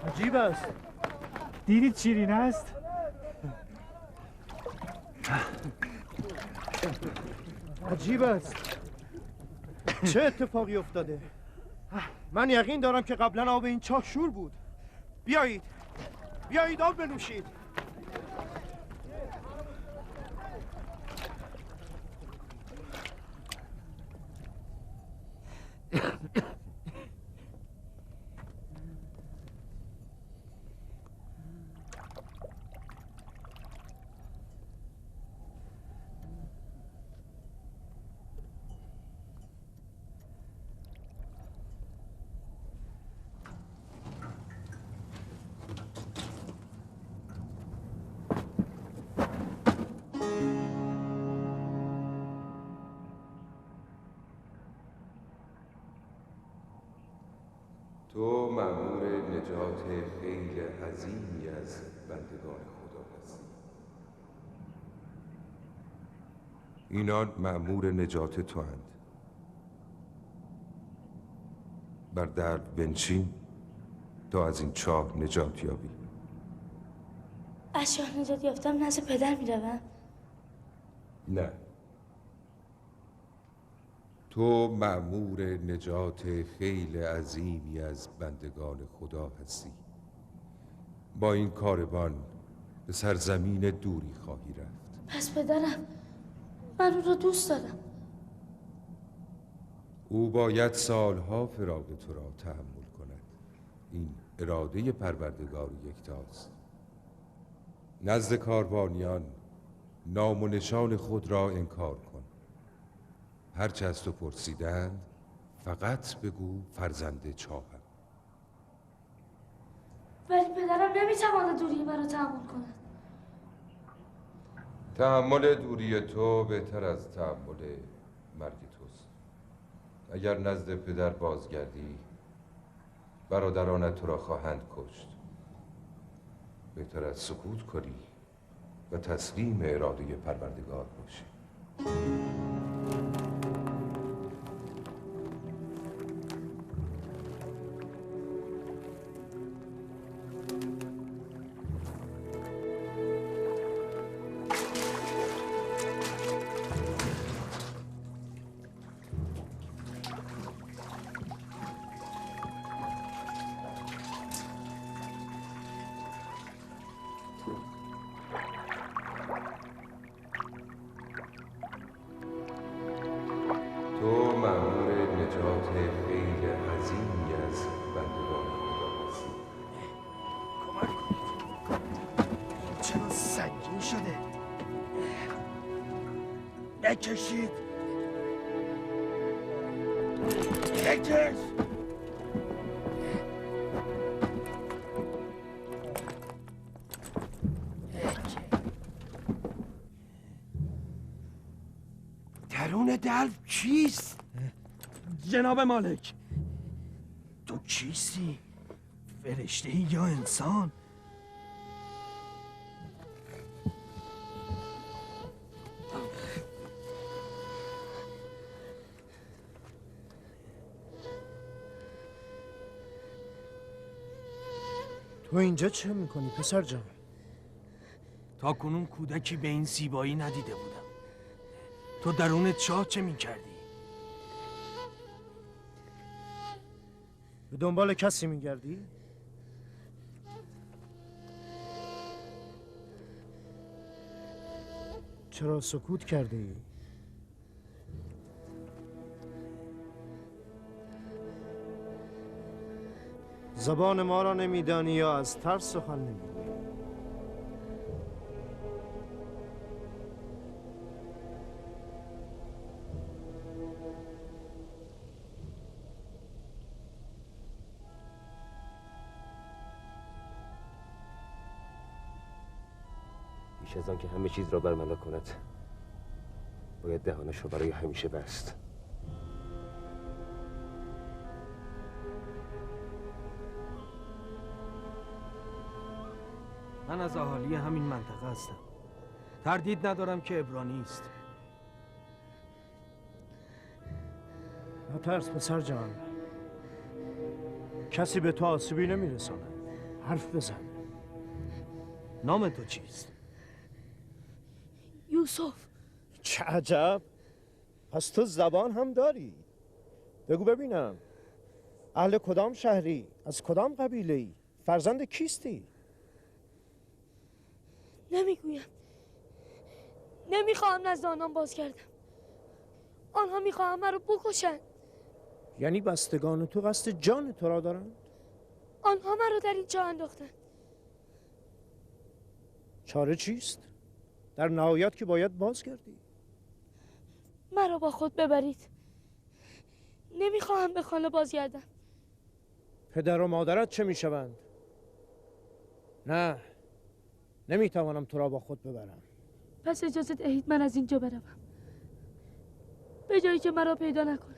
عجیب است. دیدید شیرین است؟
عجیب است. چه اتفاقی افتاده؟ من یقین دارم که قبلا آب این چاه شور بود. بیایید بیایید آب بنوشید.
تو مأمور نجات خیل عظیمی از بندگان خدا هستی. اینان مأمور نجات تو هند. بر درب بنشین تا از این چاه نجات یابی.
از چاه نجات یافتم نزد پدر میروم؟
نه، تو مأمور نجات خیل عظیمی از بندگان خدا هستی. با این کاروان به سرزمین دوری خواهی رفت.
پس پدرم، من او را دوست دارم.
او باید سالها فراق تو را تحمل کند. این اراده پروردگار یکتاست. نزد کاروانیان نام و نشان خود را انکار کن. هرچه از تو پرسیدند فقط بگو فرزند چاهم.
ولی پدرم نمیتواند دوری مرا تحمل کند.
تحمل دوری تو بهتر از تحمل مرگ توست. اگر نزد پدر بازگردی برادرانت تو را خواهند کشت. بهتر از سکوت کنی و تسلیم اراده پروردگار باشی. تو مأمور نجات خیل عظیمی از بندگان خدا هستی.
این چرا سنگین شده؟ بکشید. بکش. درون دلو چیست؟ جناب مالک، تو چیستی؟ فرشته یا انسان؟
تو اینجا چه میکنی پسر جان؟
تا کنون کودکی به این زیبایی ندیده بودم. تو درون چاه چه میکردی؟
به دنبال کسی میگردی؟ چرا سکوت کرده ای؟ زبان ما را نمیدانی یا از ترس سخن نمیگویی؟
بیش از آن که همه چیز را برملا کند باید دهانش را برای همیشه بست.
من از اهالی همین منطقه هستم. تردید ندارم که عبرانی است.
نترس پسر جان، کسی به تو آسیبی نمیرساند. حرف بزن.
نام تو چیست؟
یوسف.
چه عجب، پس تو زبان هم داری. بگو ببینم، اهل کدام شهری؟ از کدام قبیله‌ای؟ فرزند کیستی؟
نمیگویم. نمیخواهم نزد آنان بازگردم. آنها میخواهم مرا بکشند.
یعنی بستگان تو قصد جان تو را دارند؟
آنها مرا در این چاه انداختند.
چاره چیست؟ در نهایت که باید بازگردی.
مرا با خود ببرید. نمیخواهم به خانه بازگردم.
پدر و مادرت چه میشوند؟ نه، نمیتوانم تو را با خود ببرم.
پس اجازه دهید من از اینجا بروم، به جایی که مرا پیدا نکنند.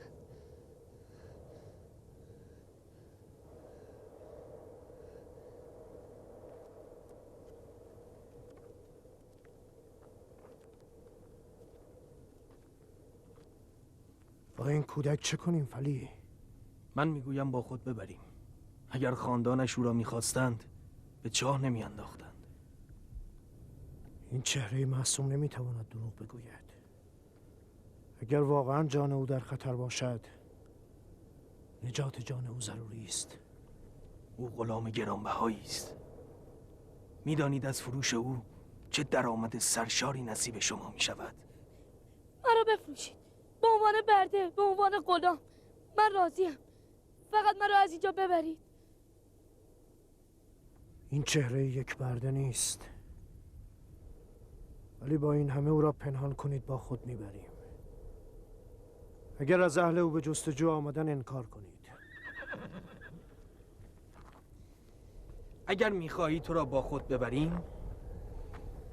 این کودک چه کنیم فلی؟
من میگویم با خود ببریم. اگر خاندانش او را میخواستند به چاه نمیانداختند.
این چهره معصوم نمیتواند دروغ بگوید. اگر واقعا جان او در خطر باشد نجات جان او ضروری است.
او غلام گرانبهایی است. میدانید از فروش او چه درآمد سرشاری نصیب شما می شود.
مرا بفروشید به عنوان برده، به عنوان غلام. من راضیم. فقط مرا از اینجا ببرید.
این چهره یک برده نیست، ولی با این همه او را پنهان کنید با خود میبریم. اگر از اهل او به جستجو آمدن انکار کنید.
اگر میخواهی تو را با خود ببریم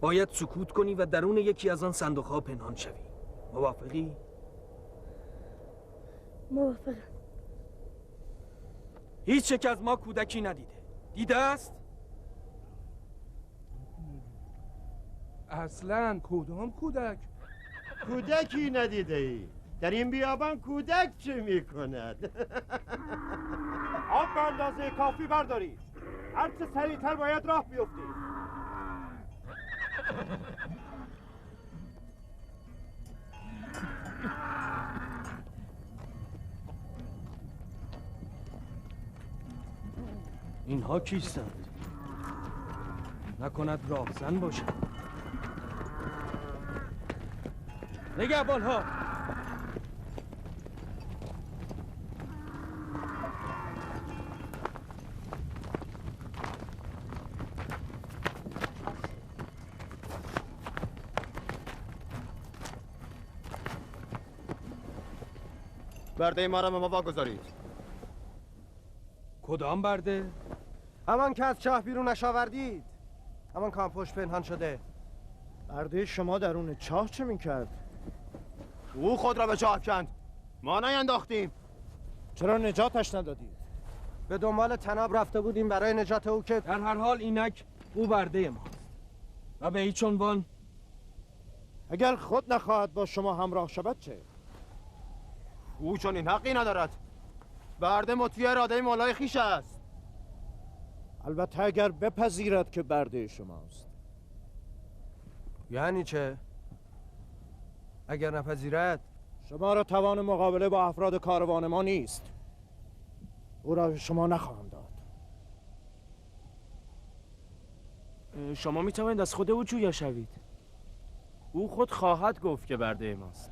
باید سکوت کنی و درون یکی از آن صندوق‌ها پنهان شوی. موافقی؟
موافقم.
هیچ یک از ما کودکی ندیده. دیده است؟
اصلا کدام کودک؟
کودکی ندیده ای؟ در این بیابان کودک چه میکند؟
آب به اندازه کافی بردارید. هرچه سریعتر باید راه بیفتید.
اینها کیستند؟ نکند راهزن باشد. نگهبانها!
برده ما را به ما واگذارید.
کدام برده؟
همان که از چاه بیرونش آوردید. همان کامپوش پنهان شده.
برده شما درون چاه چه میکرد؟
او خود را به چاه کند. ما نینداختیم.
چرا نجاتش ندادید؟
به دنبال تناب رفته بودیم برای نجات او که
در هر حال اینک او برده ماست و به هیچ عنوان.
اگر خود نخواهد با شما همراه شود چه؟
او چون این حقی ندارد. برده مطیع اراده مولای خویش است.
البته اگر بپذیرد که برده شماست.
یعنی چه؟ اگر نپذیرد؟
شما را توان مقابله با افراد کاروان ما نیست. او را شما نخواهم داد.
شما می توانید از خود او جویا شوید. او خود خواهد گفت که برده ماست.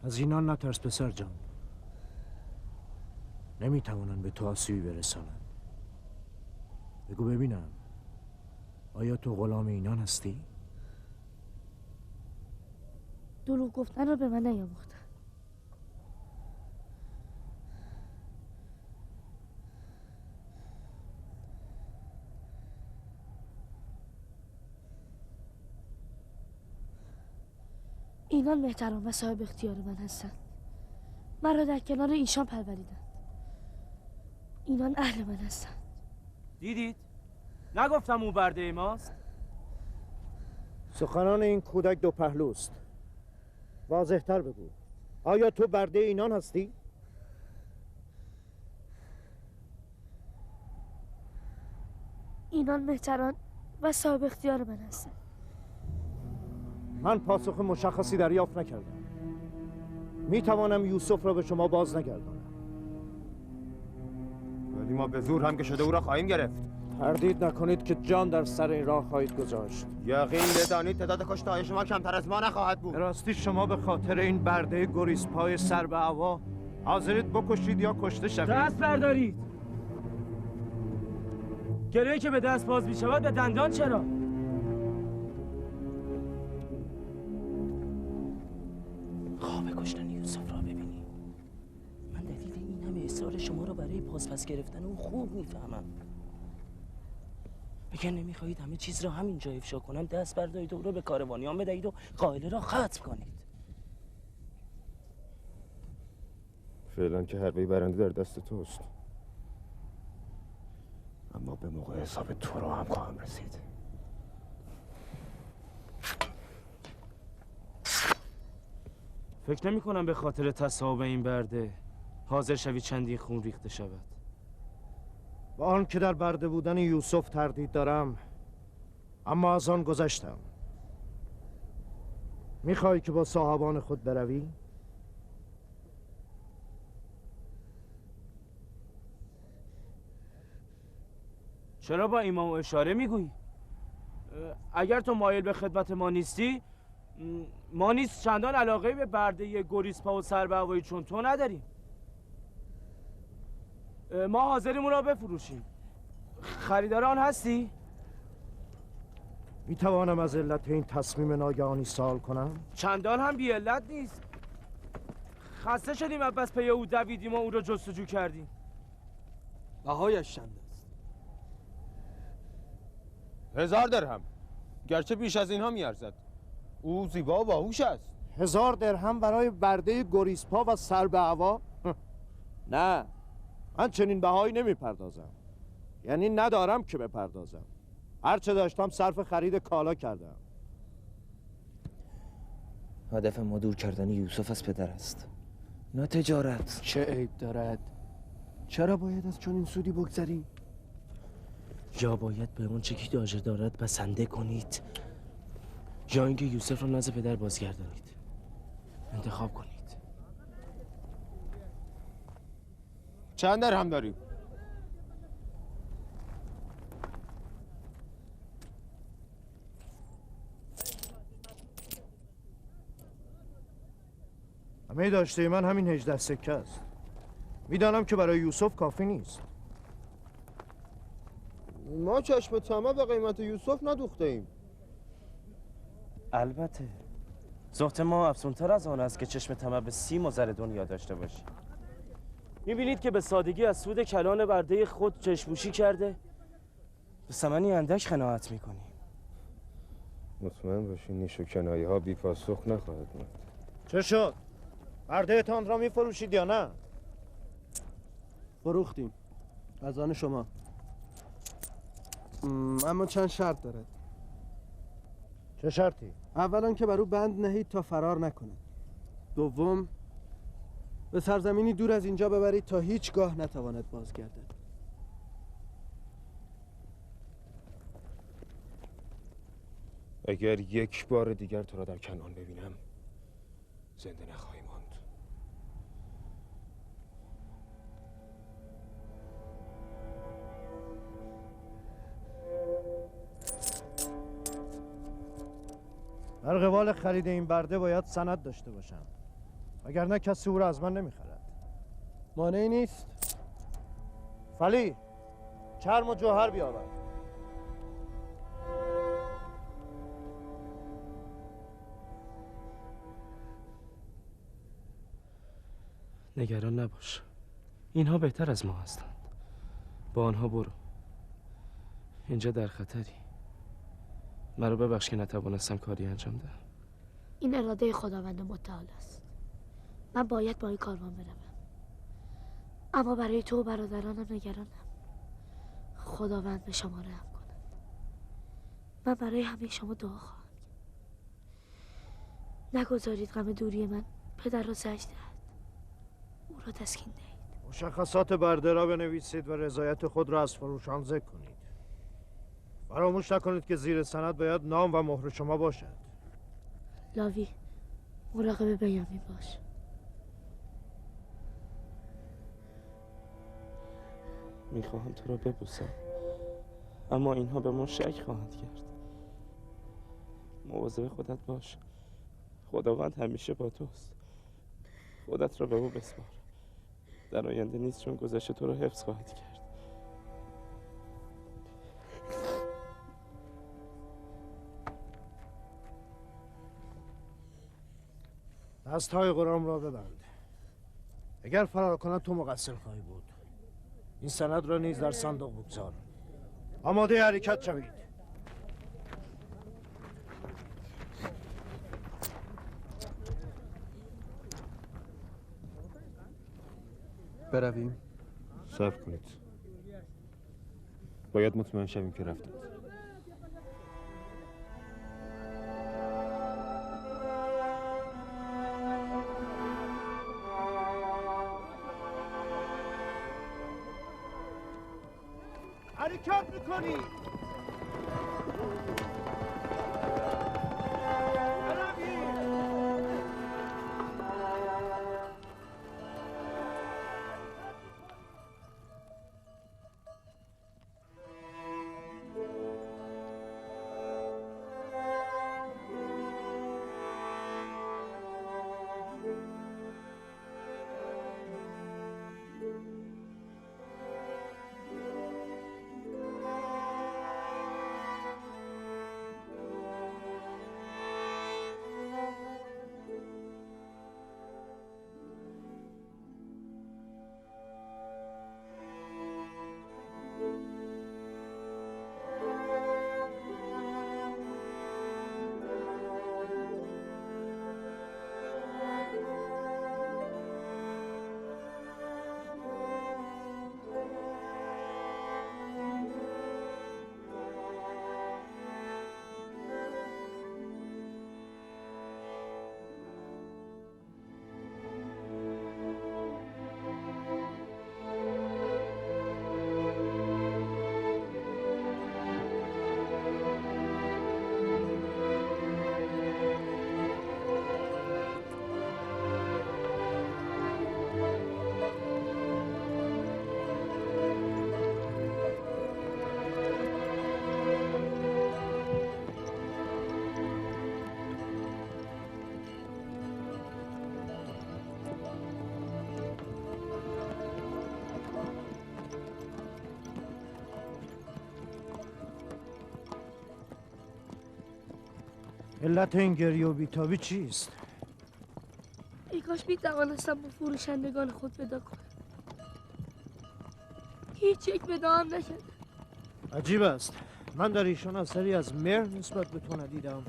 از اینان نترس پسر جان. نمیتوانند به تو آسیبی برسانند. بگو ببینم آیا تو غلام اینان هستی؟
دروغ گفتن رو به من نیاموختن. اینان محترم و صاحب اختیار من هستند. من را در کنار ایشان پروریدند. اینان اهل من هستند.
دیدید؟ نگفتم او برده ماست؟
سخنان این کودک دو پهلوست. واضح‌تر بگو. آیا تو برده اینان هستی؟
اینان مهتران و صاحب اختیار من هستند.
من پاسخ مشخصی دریافت نکردم. می توانم یوسف را به شما باز نگردانم.
ولی ما به زور هم که شده او را خواهیم گرفت.
تردید نکنید که جان در سر این راه خواهید گذاشت.
یقین بدانید تعداد کشته‌های شما کمتر از ما نخواهد بود.
به راستی شما به خاطر این برده گریزپای سر به هوا حاضرید بکشید یا کشته شوید؟
دست بردارید. گلویی که به دست باز می شود به دندان چرا؟
خواب کشتن یوسف را ببینی. من دلیل این همه اصرار شما را برای پاس گرفتن او خوب میفهمم. اگر نمیخواهید همه چیز را همینجا افشا کنم دست بردارید او را به کاروانیان بدهید و قائله را ختم کنید.
فعلا که حربه برنده در دست توست، اما به موقع حساب تو را هم خواهم رسید.
فکر نمی کنم به خاطر تصاحب این برده حاضر شوی چندین خون ریخته شود.
با آن که در برده بودن یوسف تردید دارم، اما از آن گذشتم. میخوای که با صاحبان خود بروی؟
چرا با ایمام اشاره میگویی؟ اگر تو مایل به خدمت ما نیستی، ما نیز چندان علاقه به برده گریسپا و سربهوایی چون تو نداریم. ما حاضریم اون را بفروشیم. خریدار آن هستی؟
میتوانم از علت این تصمیم ناگهانی سوال کنم؟
چندان هم بی علت نیست. خسته شدیم عباس پی او دویدیم و او را جستجو کردیم.
بهایش چند است؟
1000 درهم. گرچه بیش از اینها میارزد. او زیبا و باهوش است.
1000 درهم برای برده گریسپا و سر به هوا؟ نه، من چنین بهایی نمیپردازم. یعنی ندارم که بپردازم. هرچه داشتم صرف خرید کالا کردم.
هدف ما دور کردن یوسف از پدر است، نه تجارت.
چه عیب دارد؟ چرا باید از چنین سودی بگذریم؟
یا باید به اون چه که داجه دارد بسنده کنید، یا اینکه یوسف را نزد پدر بازگردانید. انتخاب کنید.
چند درهم داری؟
همه داشته من همین 18 سکه است. میدانم که برای یوسف کافی نیست.
ما چشم طمع به قیمت یوسف ندوخته ایم.
البته زهد ما افزونتر از آن است که چشم طمع به 30 مضر دنیا داشته باشیم.
میبینید که به سادگی از سود کلان برده خود چشم‌پوشی کرده، به ثمنی اندک قناعت میکنیم.
مطمئن باشین نیش و کنایه ها بی پاسخ نخواهد ماند.
چه شد؟ برده تان را میفروشید یا نه؟
فروختیم. از آن شما. اما چند شرط دارد.
چه شرطی؟
اولا که بر او بند نهید تا فرار نکند. دوم به سرزمینی دور از اینجا ببرید تا هیچگاه نتواند بازگردد.
اگر یک بار دیگر تو را در کنعان ببینم زنده نخواهی ماند.
در قبال خرید این برده باید سند داشته باشم، وگرنه کسی او را از من نمیخرد.
مانعی نیست؟
فلی، چرم و جوهر بیاور.
نگران نباش، اینها بهتر از ما هستند. با آنها برو. اینجا در خطری. مرا ببخش که نتوانستم کاری انجام دهم.
این اراده خداوند متعال است. من باید با این کاروان بروم، اما برای تو و برادرانم نگرانم. خداوند به شما رحم کند. من برای همه شما دعا خواهم کرد. نگذارید غم دوری من پدر را زجر دهد. او را تسکین دهید.
مشخصات برده را بنویسید و رضایت خود را از فروشان ذکر کنید. فراموش نکنید که زیر سند باید نام و مهر شما باشد.
لاوی، مراقب بیامی باش.
میخواهم تو را ببوسم، اما اینها به ما شک خواهند کرد. مواظب خودت باش. خداوند همیشه با توست. خودت را به او بسپار. در آینده نیست چون گذشته تو را حفظ خواهد کرد.
دستهای غلام را ببند. اگر فرار کند تو مقصر خواهی بود. این سند را نیز در صندوق بگذار. آماده حرکت شوید.
برویم.
صبر کنید. باید مطمئن شویم که رفتید.
حرکت میکنی؟
علت این گریه و بیتابی چیست؟
ای کاش میتوانستم با فروشندگان خود ودا کنم. هیچ یک ودا هم نکرد.
عجیب است. من در ایشان اثری از مهر نسبت به تو ندیدم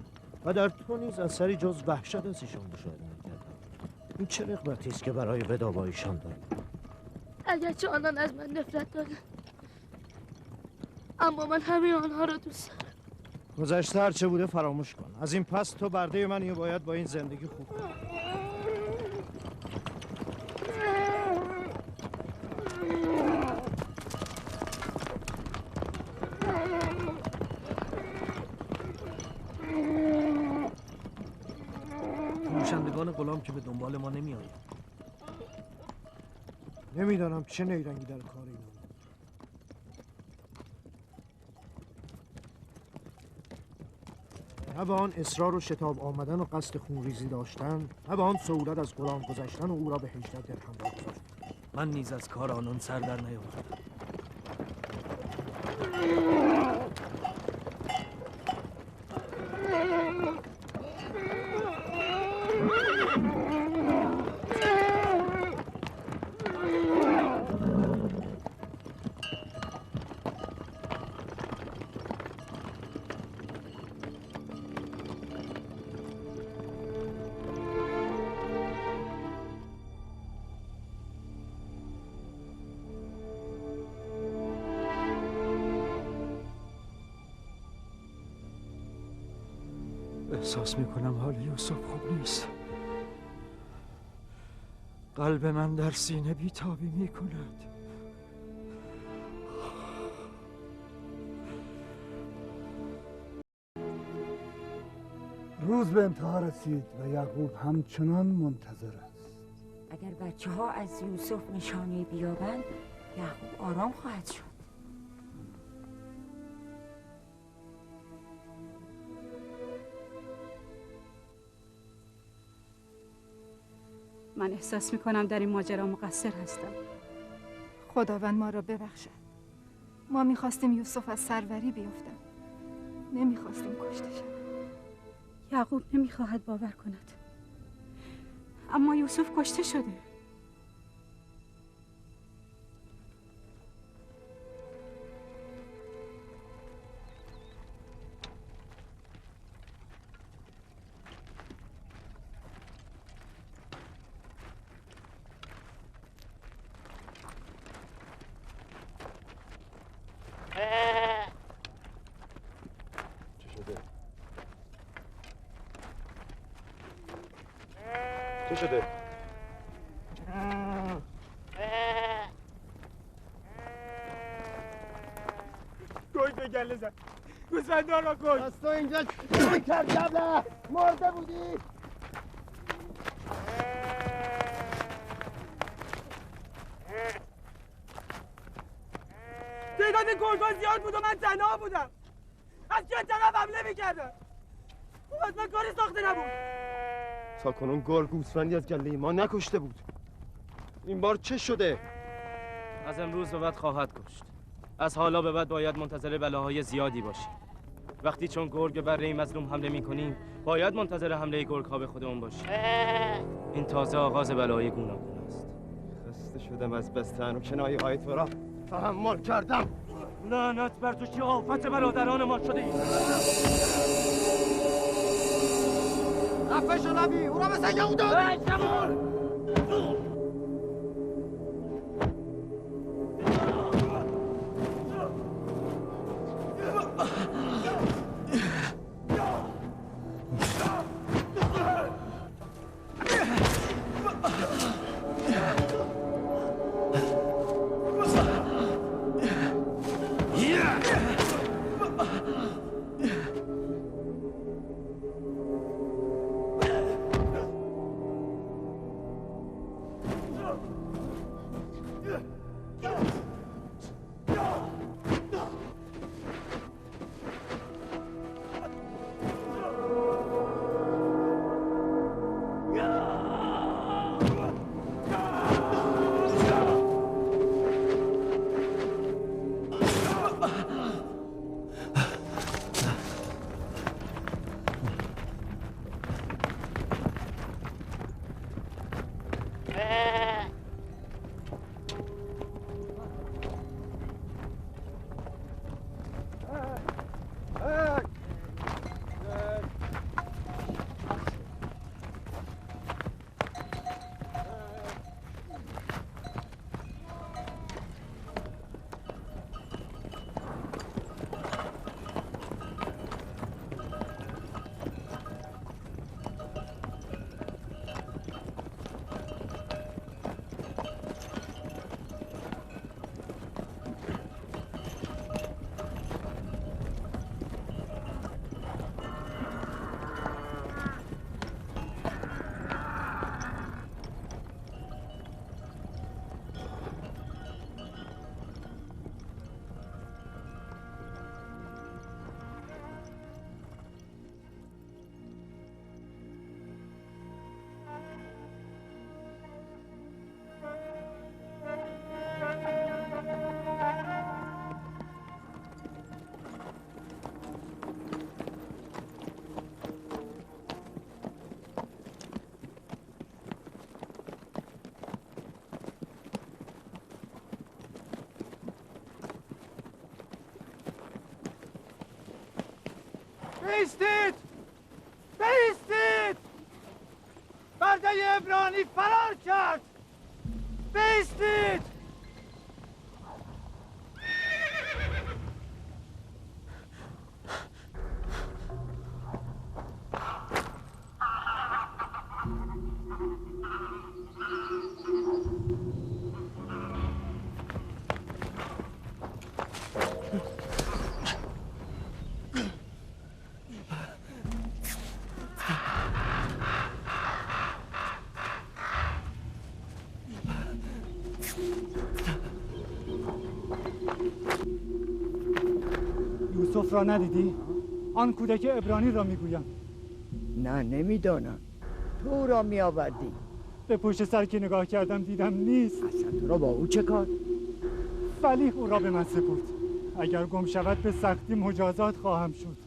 و در تو نیز اثری جز وحشت از ایشان مشاهده نکردم. این چه رغبتی است که برای ودا با ایشان داری؟
اگرچه آنان از من نفرت دارند، اما من همه آنها را دوست دارم.
گذشته هر چه بوده فراموش کن. از این پس تو برده منی و باید با این زندگی خوب کنی.
فروشندگان غلام که به دنبال ما نمیآیند.
نمیدانم چه نیرنگی در کار اینا. نه به آن اصرار و شتاب آمدن و قصد خونریزی داشتن، نه به آن سهولت از غلام گذشتن و او را به 18 درهم بگذاشتن.
من نیز از کار آنان سر در نیاوردم.
احساس میکنم حال یوسف خوب نیست. قلب من در سینه بیتابی میکند.
روز به انتها رسید و یعقوب همچنان منتظر است.
اگر بچه ها از یوسف نشانه بیابند، یعقوب آرام خواهد شد.
من احساس میکنم در این ماجرا مقصر هستم. خداوند ما را ببخشد. ما میخواستیم یوسف از سروری بیفتد. نمیخواستیم کشته شود. یعقوب نمیخواهد باور کند. اما یوسف کشته شده.
چه شده؟
گله زد گوسفندان را کش.
از تو اینجا چی کرد جبله؟ مرده بودی؟
تعداد گرگان زیاد بود و من تنها بودم. از چه طرف حمله میکردن؟ از من کاری ساخته نبود.
تا کنون گرگ گوسفندی از گله ما نکشته بود. این بار چه شده؟
از امروز به بعد خواهد کشت. از حالا به بعد باید منتظر بلاهای زیادی باشیم. وقتی چون گرگ به بره مظلوم حمله میکنیم باید منتظر حمله گرگ ها به خودمون باشیم. این تازه آغاز بلای گوناگون است.
خسته شدم از بستن و کنایه های تو را تحمل کردم.
لعنت بر تو که آفت برادران ما شده ای.
خفه شو نبی او را به سنگ او دادی.
بایستید! بایستید! برده عبرانی فرار کرد! بایستید!
یوسف را ندیدی؟ آن کودک عبرانی را میگویم.
نه نمیدانم. تو را می آوردی.
به پشت سر که نگاه کردم دیدم نیست.
اصلا تو را با او چه کار؟
فلیح او را به من سپرد. اگر گم شود به سختی مجازات خواهم شد.